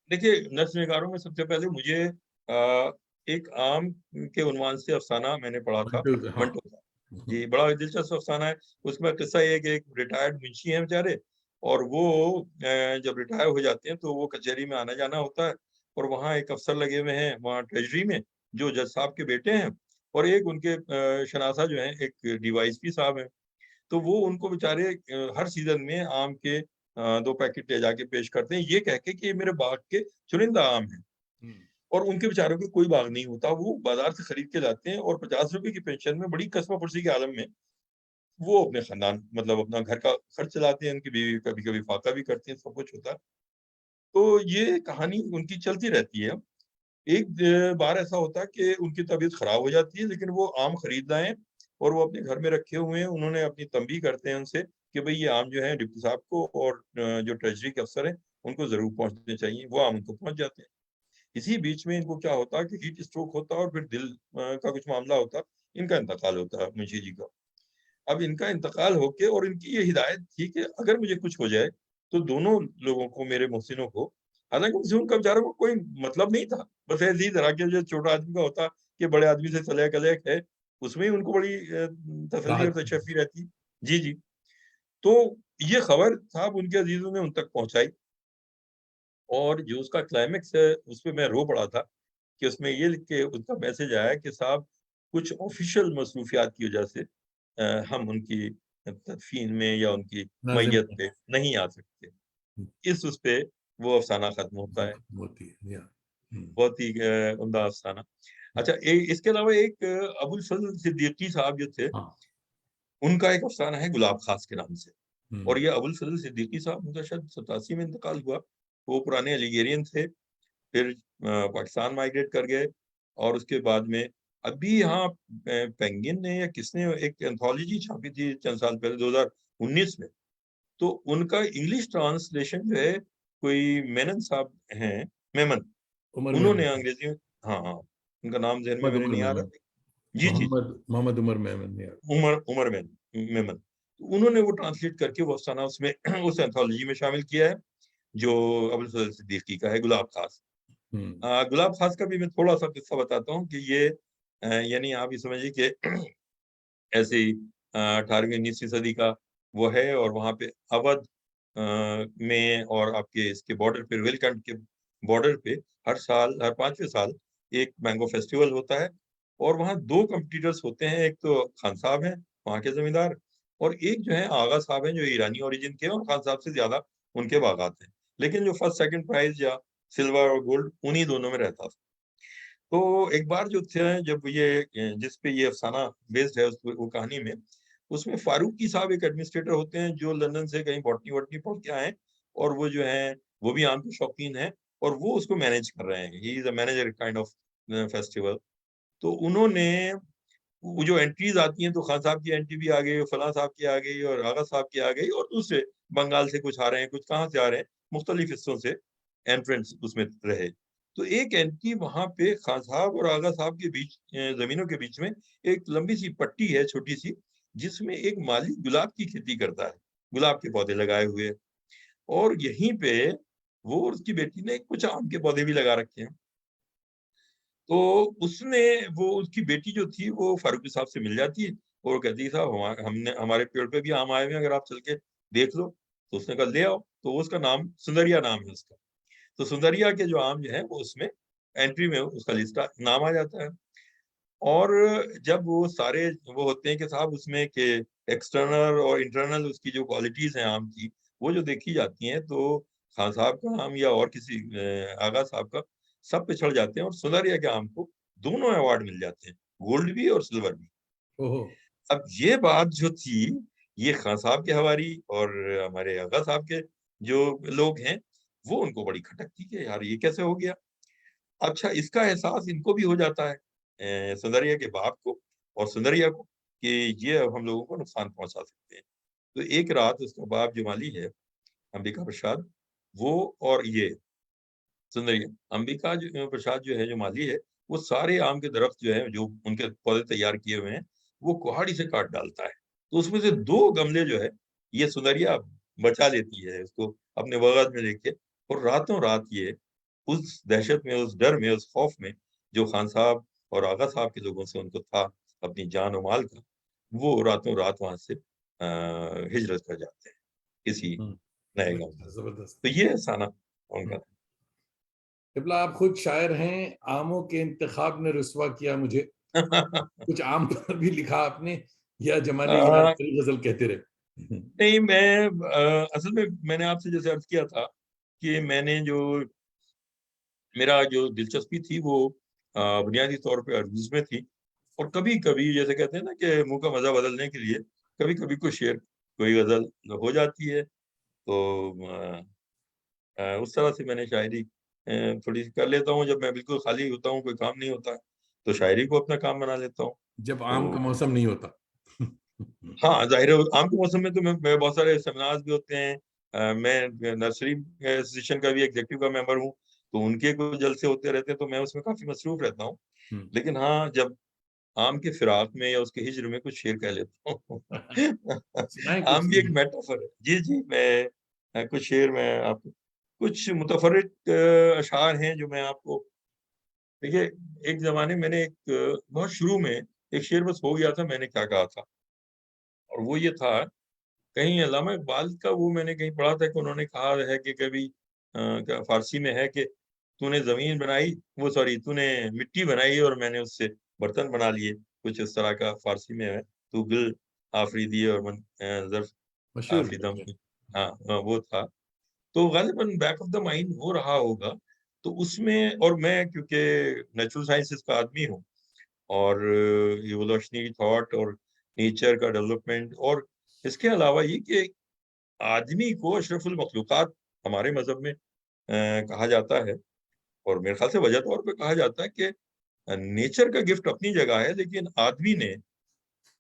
देखिए, नस्ल निगारों में सबसे पहले मुझे एक आम के उन्वान से अफसाना मैंने पढ़ा था, मंटो, हाँ। मंटो का। जी, बड़ा दिलचस्प अफसाना है। उसमें किस्सा ये है कि एक रिटायर्ड मुंशी हैं बेचारे, और वो जब रिटायर हो जाते हैं तो वो कचहरी में आना जाना होता है, और वहाँ एक अफसर लगे हुए हैं वहाँ ट्रेजरी में, जो जज साहब के बेटे हैं, और एक उनके शनासा जो हैं एक डीवाईएसपी साहब हैं। तो वो उनको बेचारे हर सीजन में आम के 2 पैकेट ले जाके पेश करते हैं, ये कह के कि ये मेरे बाग के चुनिंदा आम हैं। हम्म। और उनके बेचारों के कोई बाग नहीं होता, वो बाजार से खरीद के लाते हैं, और 50 रुपए की पेंशन में बड़ी कसमा-पुर्सी के आलम में वो अपने खानदान, मतलब अपना घर का खर्च चलाते हैं, उनकी बीवी कभी-कभी फाका भी करती हैं, सब कुछ होता है। तो ये कहानी उनकी चलती रहती है। एक बार ऐसा होता है कि उनकी तबीयत खराब हो जाती है, लेकिन वो आम खरीद लाए हैं, और वो अपने घर में रखे हुए हैं। उन्होंने अपनी तंबीह करते हैं उनसे कि भई ये आम जो है डिप्टी साहब को और जो ट्रेज़री के अफ़सर हैं, उनको ज़रूर पहुँचने चाहिए। वो आम उनको पहुँच जाते हैं। इसी बीच में इनको क्या होता है कि हीट स्ट्रोक होता है, और फिर दिल का कुछ मामला होता है। इनका इंतकाल होता है मुंशी जी का। अब इनका इंतकाल होके, और इनकी ये हिदायत थी कि अगर मुझे कुछ हो जाए, तो दोनों लोगों को, मेरे मोहसिनों को, हालाँकि उनसे उनका बेचारों को कोई मतलब नहीं था। बस ऐसे ही तरह के जो छोटा आदमी का होता कि बड़े आदमी से सलेह-कलेह है, उसमें ही उनको बड़ी तसल्ली और राहत। तशफ़ी रहती। जी, जी। तो ये खबर साहब उनके अज़ीज़ों ने उन तक पहुँचाई, और जो उसका क्लाइमेक्स है, उसपे मैं रो पड़ा था कि उसमें ये लिख के उनका मैसेज आया कि साहब, कुछ ऑफ़िशियल मसरूफ़ियात की वजह से हम उनकी तदफ़ीन में या उनकी नाज़िम मय्यत पे नहीं आ सकते। इस उस पे वो अफ़साना ख़त्म होता है। होती है, या। हम्म। बहुत ही उम्दा अफ़साना। अच्छा, इसके अलावा एक अबुल फ़ज़ल सिद्दीकी साहब जो थे, हाँ। उनका एक अफ़साना है गुलाब ख़ास के नाम से। और हम्म। ये अबुल फ़ज़ल सिद्दीकी साहब, उनका शायद 87 में इंतकाल हुआ। वो पुराने अलिगेरियन थे, फिर पाकिस्तान माइग्रेट कर गए, और उसके बाद में अभी यहाँ पेंगुइन ने या किसने एक एंथोलॉजी छापी थी चंद साल पहले 2019 में। तो उनका इंग्लिश ट्रांसलेशन जो है, कोई मेनन साहब हैं, मेमन, उमर उन्होंने मेमन। अंग्रेजी में, हाँ, हाँ, उनका नाम ज़हन में मोहम्मद मेरे उमर नहीं आ मेमन। रहा। जी, जी, जी, मोहम्मद मोहम्मद उमर मेमन, या। उमर उमर मेमन। तो उन्होंने वो ट्रांसलेट करके वो अफ़साना उसमें उस एंथोलॉजी में शामिल किया है, जो अबुल फ़ज़ल सिद्दीकी का है, गुलाब खास। हम्म। गुलाब खास का भी मैं थोड़ा-सा किस्सा बताता हूँ कि ये यानी आप ये समझिए कि ऐसे ही 18वीं-19वीं सदी का वो है, और वहाँ पे अवध में और आपके इसके बॉर्डर पे, रुहेलखंड के बॉर्डर पे हर साल, हर 5वें साल एक मैंगो फेस्टिवल होता है, और वहाँ 2 कॉम्पिटिटर्स होते हैं। एक तो खान साहब हैं, वहाँ के ज़मींदार, और एक जो है आगा साहब हैं, जो ईरानी ओरिजिन के हैं, और खान साहब से ज़्यादा उनके बागात हैं। लेकिन जो फर्स्ट, सेकंड प्राइज़ या सिल्वर और गोल्ड उन्हीं दोनों में रहता था। तो एक बार जो थे, जब ये जिस पे ये अफ़साना बेस्ड है, उस वो कहानी में, उसमें फारूकी साहब एक एडमिनिस्ट्रेटर होते हैं जो लंदन से कहीं बॉटनी वॉटनी पढ़ के आए हैं, और वो जो है वो भी आम के शौकीन हैं, और वो उसको मैनेज कर रहे हैं। He is a manager kind of festival. तो उन्होंने वो जो एंट्रीज आती हैं, तो खान साहब की एंट्री भी आ गई, फलां साहब की आ गई, और आगा साहब की आ गई, और दूसरे बंगाल से कुछ आ रहे हैं, कुछ कहाँ से आ रहे हैं, मुख्तलिफ हिस्सों से एंट्रेंस उसमें रहे। तो एक एंट्री वहां पे खान साहब और आगा साहब के बीच, जमीनों के बीच में एक लंबी सी पट्टी है, छोटी सी, जिसमें एक माली गुलाब की खेती करता है, गुलाब के पौधे लगाए हुए, और यहीं पे वो और उसकी बेटी ने कुछ आम के पौधे भी लगा रखे हैं। तो उसने वो उसकी बेटी जो थी वो फारूकी साहब से मिल जाती है, और वो कहती है साहब हमने हमारे पेड़ पे भी आम आए हुए हैं, अगर आप चल के देख लो। तो उसने कहा ले आओ। तो वो उसका नाम सुंदरिया नाम है उसका। तो सुंदरिया के जो आम जो है वो उसमें एंट्री में उसका लिस्ट नाम आ जाता है। और जब वो सारे वो होते हैं कि साहब उसमें के एक्सटर्नल और इंटरनल उसकी जो क्वालिटीज हैं आम की, वो जो देखी जाती हैं, तो खान साहब का आम या और किसी आगा साहब का, सब पे चढ़ जाते हैं, और सुंदरिया के आम को दोनों अवार्ड मिल जाते हैं, गोल्ड भी और सिल्वर भी। ओहो। अब ये बात जो थी, ये खान साहब के हवारी और हमारे आगा साहब के जो लोग हैं, वो उनको बड़ी खटक थी कि यार ये कैसे हो गया। अच्छा, इसका एहसास इनको भी हो जाता है, सुंदरिया के बाप को और सुंदरिया को, कि ये अब हम लोगों को नुकसान पहुंचा सकते हैं। तो एक रात उसका बाप जो माली है, अंबिका प्रसाद, वो और ये सुंदरिया, अंबिका जो प्रसाद जो है, जो माली है, वो सारे आम के दरख्त जो है, जो उनके पौधे तैयार किए हुए हैं, वो कुहाड़ी से काट डालता है। तो उसमें से 2 गमले जो है, ये सुंदरिया बचा लेती है उसको अपने बगल में लेके, और रातों रात ये उस दहशत में, उस डर में, उस खौफ में, जो खान साहब और आगा साहब के लोगों से उनको था अपनी जान और माल का, वो रातों रात वहां से हिजरत कर जाते हैं किसी नए गांव में। अच्छा, जबरदस्त। तो ये अफसाना उनका। क़िबला, आप खुद शायर हैं, आमों के इंतखाब ने रुसवा किया मुझे। कुछ आम पर भी लिखा आपने, या जमाने की आ, आजकल गजल कहते रहे? नहीं, मैं असल में मैंने आपसे जैसे अर्ज किया था कि मैंने जो मेरा जो दिलचस्पी थी वो बुनियादी तौर पे अरबूज में थी, और कभी कभी जैसे कहते हैं ना कि मुंह का मजा बदलने के लिए कभी कभी कोई शेर, कोई गजल हो जाती है। तो उस तरह से मैंने शायरी थोड़ी सी कर लेता हूँ, जब मैं बिल्कुल खाली होता हूँ, कोई काम नहीं होता, तो शायरी को अपना काम बना लेता हूँ। जब आम का तो मौसम नहीं होता। हाँ, जाहिर है आम के मौसम में तो मैं बहुत सारे सेमिनार्स भी होते हैं। मैं नर्सरी एसोसिएशन का भी एग्जीक्यूटिव का मेंबर हूँ, तो उनके कुछ जलसे होते रहते हैं, तो मैं उसमें काफी मसरूफ रहता हूँ। लेकिन हाँ, जब आम के फिराक में या उसके हिज्र में कुछ शेर कह लेता हूँ। सुनाए कुछ आम भी एक सुनाए। मेटाफर है। जी जी, मैं कुछ शेर मैं आपको, कुछ मुतफर्रिक अशार हैं जो मैं आपको, देखिए, एक जमाने मैंने एक बहुत शुरू में एक शेर बस हो गया था, मैंने क्या कहा था, और वो ये था, कहीं अल्लामा इकबाल का वो मैंने कहीं पढ़ा था कि उन्होंने कहा है कि कभी क्या फारसी में है कि तूने जमीन बनाई, वो सॉरी, तूने मिट्टी बनाई और मैंने उससे बर्तन बना लिए, कुछ इस तरह का फारसी में है। तू दिल आफरीदी और मन ज़र्फ मशहूर आफरीदम। है। हाँ हाँ, वो था। तो गालिबन बैक ऑफ द माइंड हो रहा होगा। तो उसमें, और मैं क्योंकि नेचुरल साइंसेज का आदमी हूँ, और इवोल्यूशनरी थॉट और नेचर का डेवलपमेंट, और इसके अलावा ये कि आदमी को अशरफुल मखलूक़ात हमारे मज़हब में कहा जाता है, और मेरे ख्याल से वजह तौर पे कहा जाता है कि नेचर का गिफ्ट अपनी जगह है, लेकिन आदमी ने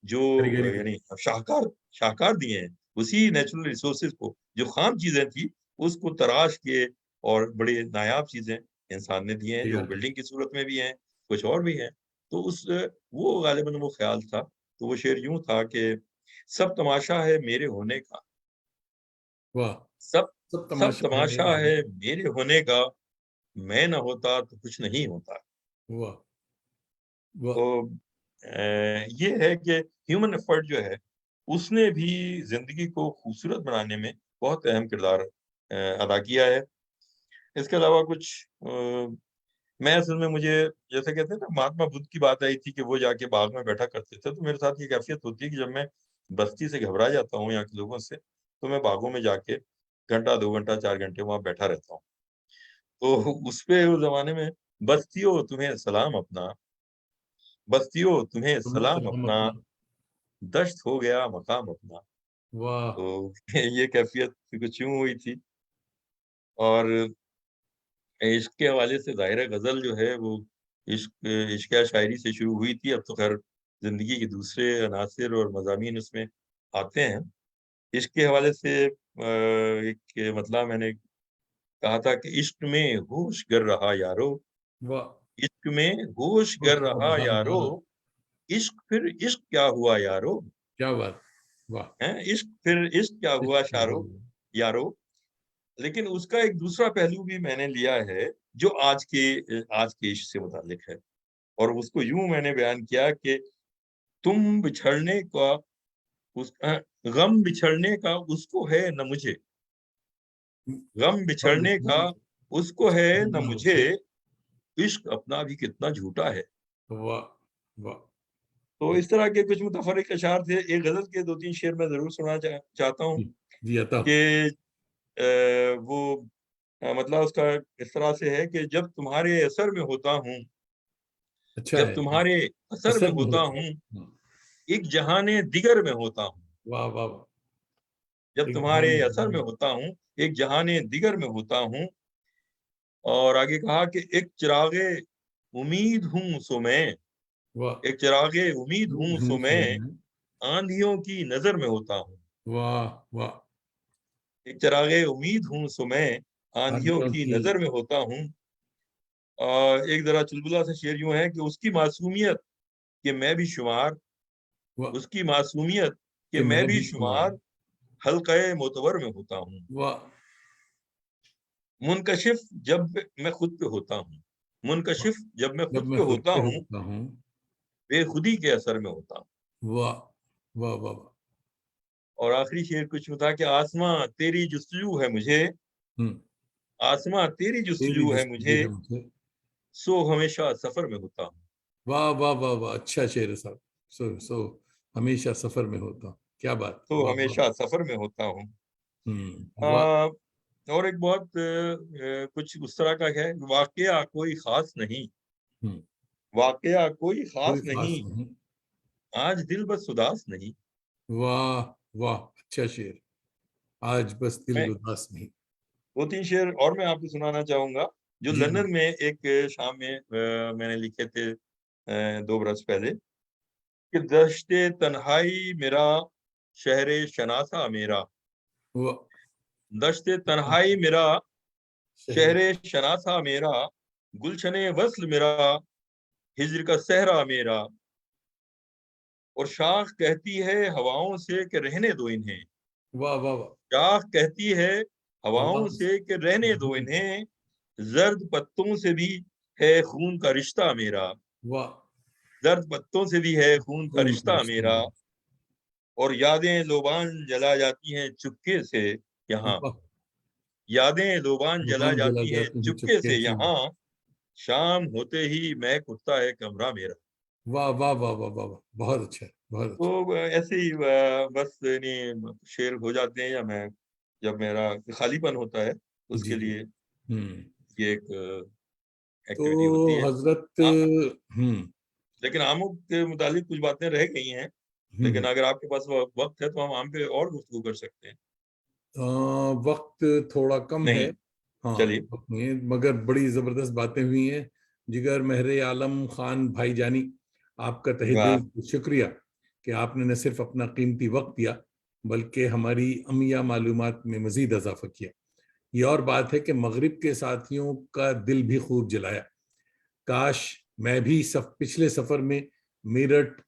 जो कारीगरी दी। यानी शाहकार शाहकार दिए हैं, उसी नेचुरल रिसोर्सेज को, जो खाम चीजें थी, उसको तराश के, और बड़े नायाब चीजें इंसान ने दिए हैं, सही जो बात है। बिल्डिंग की सूरत में भी हैं, कुछ और भी हैं। तो उस वो गालिबन वो ख्याल था। तो वो शेर यूं था कि सब तमाशा है मेरे होने का, वाह। सब सब सब तमाशा है तमाशा मेरे है होने। मेरे होने का, मैं न होता तो कुछ नहीं होता। वाह। वाह। तो ये है कि ह्यूमन एफर्ट जो है, उसने भी जिंदगी को खूबसूरत बनाने में बहुत अहम किरदार अदा किया है। इसके अलावा कुछ मैं असल में, मुझे जैसे कहते हैं ना, महात्मा बुद्ध की बात आई थी कि वो जाके बाग में बैठा करते थे, तो मेरे साथ ये कैफियत होती है कि जब मैं बस्ती से घबरा जाता हूँ यहाँ के लोगों से, तो मैं बागों में जाके घंटा 2 घंटा 4 घंटे वहां बैठा रहता हूँ। तो उस पे उस जमाने में, बस्तियों तुम्हें सलाम अपना, बस्तियों तुम्हें तुम्हें सलाम सलाम अपना, अपना। दश्त हो गया मकाम अपना। वाह तो ये कैफियत कुछ यूं हुई थी। और इश्क के हवाले से ज़ाहिर है गज़ल जो है वो इश्क इश्क या शायरी से शुरू हुई थी। अब तो ख़ैर ज़िंदगी के दूसरे अनासिर और मज़ामीन उसमें आते हैं। इश्क के हवाले से एक मतलब मैंने कहा था कि इश्क में होश गर रहा यारो, वाह इश्क में होश गर रहा यारो, इश्क फिर इश्क क्या हुआ यारो, क्या बात, वाह। हैं? इश्क फिर इश्क क्या हुआ शारो यारो। लेकिन उसका एक दूसरा पहलू भी मैंने लिया है, जो आज के इश्क से मुताल्लिक है। और उसको यूँ मैंने बयान किया कि तुम बिछड़ने का गम बिछड़ने का उसको है न मुझे, गम बिछड़ने का उसको है न मुझे, इश्क अपना भी कितना झूठा है। वाह वाह। तो इस तरह के कुछ मुतफ़र्रिक़ अशआर थे। एक गज़ल के 2-3 शेर मैं ज़रूर सुनाना चाहता हूँ जी अता। कि वो मतलब उसका इस तरह से है कि जब तुम्हारे असर में होता हूँ, अच्छा जब है, तुम्हारे असर में असर में होता होता है। हूँ, हाँ, एक जहाने दिगर में होता हूँ। वाह वाह वाह। जब एक तुम्हारे असर में होता हूँ, एक जहाने दिगर में होता हूँ। और आगे कहा कि एक चिरागे उम्मीद हूँ सो मैं, वाह एक चिरागे उम्मीद हूँ सो मैं, वाह आँधियों की नज़र में होता हूँ। वाह वाह। एक चिरागे उम्मीद हूँ सो मैं, आँधियों आंधियों की की, नज़र में होता हूँ। एक ज़रा चुलबुला सा शेर यूँ है कि उसकी मासूमियत कि मैं भी शुमार, वाह उसकी मासूमियत कि कि मैं मैं भी भी शुमार, शुमार, हल्क़े मोतबर में होता हूँ। वाह मुनकशिफ़ जब मैं खुद पे होता हूँ, वाह। मुनकशिफ़ जब मैं जब खुद मैं पे खुद होता पे हूँ, होता हूँ, बेखुदी के असर में होता हूँ। वाह वाह वाह वाह। और आखिरी शेर कुछ यूँ था कि आसमाँ तेरी जुस्तजू है मुझे, हम्म, आसमाँ तेरी तेरी जुस्तजू है जस्तजू मुझे, है मुझे। सो हमेशा सफ़र में होता हूँ। वाह वाह वाह वाह, अच्छा शेर है साहब। सो हमेशा सफर में होता हूँ, क्या बात, तो वाह वाह। हमेशा सफ़र में होता हूँ। वाह। अ, और एक बहुत कुछ उस तरह का है, वाक़या कोई ख़ास नहीं, हम्म, वाक़या कोई कोई ख़ास खास नहीं, नहीं। आज दिल बस उदास नहीं। वाह वाह, अच्छा शेर। आज बस मैं दिल उदास नहीं। 2-3 शेर और मैं आपको सुनाना चाहूँगा, जो जी जी। लंदन में एक शाम में मैंने लिखे थे 2 बरस पहले कि दश्ते तन्हाई मेरा, शहरे शनासा मेरा, वाह। दश्ते तन्हाई मेरा, शहर। शहरे शनासा मेरा, गुलशने वस्ल मेरा, हिज्र का सहरा मेरा। और शाख कहती है हवाओं से कि रहने दो इन्हें, वाह वाह वाह। शाख कहती है हवाओं आवाज। से कि रहने दो इन्हें, जर्द पत्तों से भी है खून का रिश्ता मेरा, वाह। जर्द पत्तों से भी है खून का कौन रिश्ता फरिश्ता मेरा। है? और यादें लोबान जला जाती हैं चुपके से यहाँ, वाह। यादें लोबान जला जुबान जला जाती हैं जाती हैं चुपके चुपके से से। यहाँ, शाम होते ही महक उठता है कमरा मेरा। वाह वाह वाह वाह वाह वाह, बहुत अच्छा है, बहुत अच्छा। तो ऐसे ही बस नहीं शेर हो जाते हैं, या मैं जब मेरा खालीपन होता है जी उसके जी। लिए हम्म। ये एक तो एक्टिविटी होती है। हजरत, आ, हम्म लेकिन आमों के मुतालिक कुछ बातें रह गई हैं, लेकिन हम्म। अगर आपके पास वक्त है तो हम आम पे और गुफ्तगू कर सकते हैं। अ, वक्त थोड़ा कम है। नहीं, हाँ, चलिए। वक्त नहीं है, मगर बड़ी जबरदस्त बातें हुई हैं। जिगर महरे आलम खान भाईजानी, आपका तहे दिल वाह। से शुक्रिया कि आपने न सिर्फ अपना कीमती वक्त दिया, बल्कि हमारी अमिया मालूमात में मजीद इजाफा किया। ये और बात है कि मगरिब के साथियों का दिल भी खूब जलाया। काश मैं भी पिछले सफर में मेरठ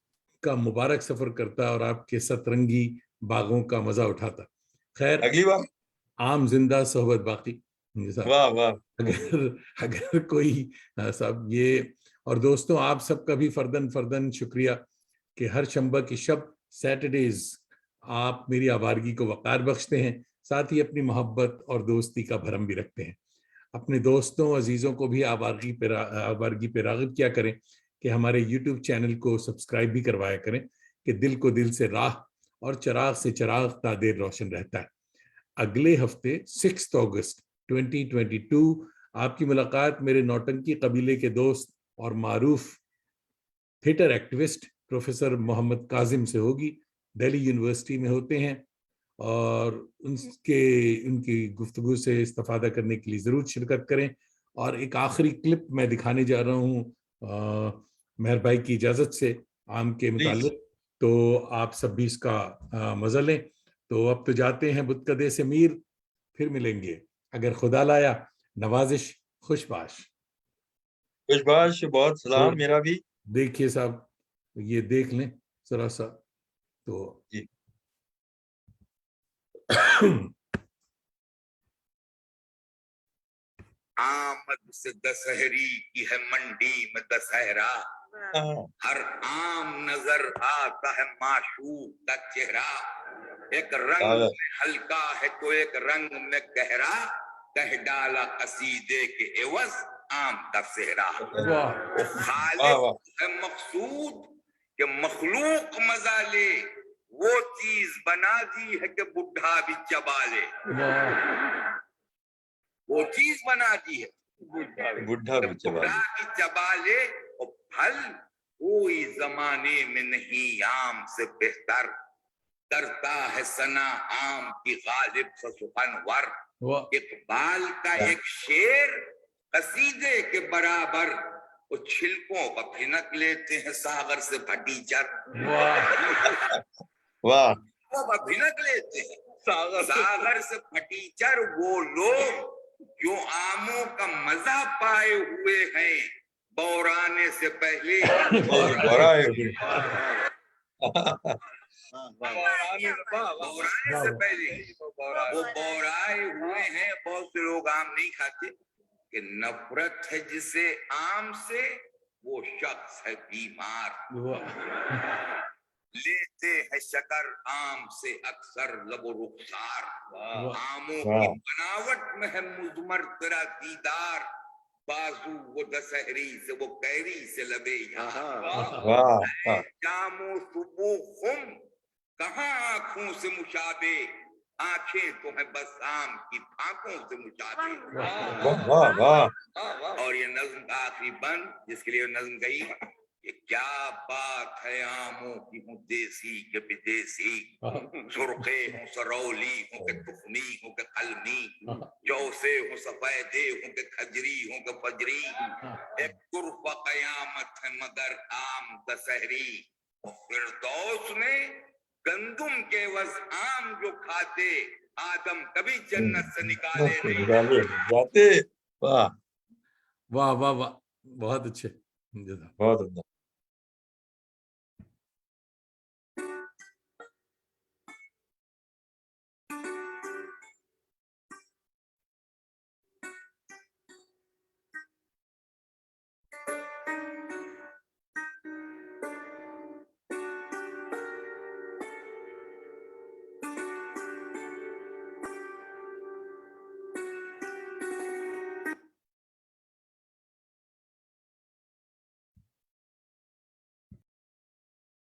का मुबारक सफर करता और आपके सतरंगी बागों का मजा उठाता। खैर, अगली बार। आम जिंदा सोहबत बाकी। साहब, वाह वाह। अगर अगर कोई, साहब ये, और दोस्तों आप सबका भी फर्दन फर्दन शुक्रिया कि हर शंबा की शब सैटरडेज आप मेरी आवारगी को वकार बख्शते हैं, साथ ही अपनी मोहब्बत और दोस्ती का भरम भी रखते हैं। अपने दोस्तों अजीजों को भी आवारगी पे राग़िब किया करें कि हमारे यूट्यूब चैनल को सब्सक्राइब भी करवाया करें कि दिल को दिल से राह और चराग से चराग तादेर रोशन रहता है। अगले हफ्ते 6 अगस्त 2022 आपकी मुलाकात मेरे नौटंकी कबीले के दोस्त और मारूफ theatre activist professor Mohammad Kazim से होगी, दिल्ली यूनिवर्सिटी में होते हैं, और उनकी गुफ्तगू से इस्तेफादा करने के लिए ज़रूर शिरकत करें। और एक आखिरी क्लिप मैं दिखाने जा रहा हूँ मेहर भाई की इजाज़त से, आम के प्लीज। मुतालिक, तो आप सब भी इसका मज़ा लें। तो अब तो जाते हैं बुतकदे से मीर, फिर मिलेंगे अगर खुदा लाया। नवाजिश खुशबाश। खुशबाश, बहुत सलाम तो मेरा भी। देखिए साहब, ये देख लें जरा सा तो। जी। आमद से दशहरी की है मंडी में दशहरा, हर आम नजर आता है माशूक का चेहरा। एक रंग में हल्का है तो एक रंग में गहरा, कह डाला कसीदे के एवज आम का सेहरा। खालिक है मकसूद के मखलूक मजा ले, वो चीज बना दी है कि बुढ़ा भी चबा ले। वो चीज बना दी है बुढ़ा भी चबा ले। और फल कोई जमाने में नहीं आम से बेहतर, करता है सना आम की गालिब से सुखनवर। इकबाल का एक शेर कसीदे के बराबर, वो छिलकों का भिनक लेते हैं सागर से फटीचर। वाह, वो भिनक लेते हैं सागर से फटीचर वो लोग जो आमों का मजा पाए हुए हैं बौराने से पहले। बौराने से पहले वो बौराए हुए हैं। बहुत से लोग आम नहीं खाते कि नफरत है जिसे आम से, वो शख्स है बीमार। लेते हैं शकर आम से अक्सर लबो रुखसार, आमों की बनावट में है मुजमर तेरा दीदार। बाजू वो दशहरी से वो कैरी से लबे यार। जामो सुबह खुम कहाँ आंखों से मुशाबे, आंखें तो है बस आम की फांकों से मुशाबे। और ये नज्म का आखिरी बंद जिसके लिए नज्म गई, ये क्या बात है आमों की हूँ देसी के विदेशी, सुर्खे हूँ सरौली हूँ के तुखमी हूँ के कलमी, चौसे हूँ सफेदे हूँ के खजरी हूँ के फजरी। एक कुर्फ कयामत है मगर आम दशहरी, फिरदौस में गंदुम के वज आम जो खाते, आदम कभी जन्नत से निकाले नहीं जाते। वाह वाह वाह वाह, बहुत अच्छे। बहुत अच्छा।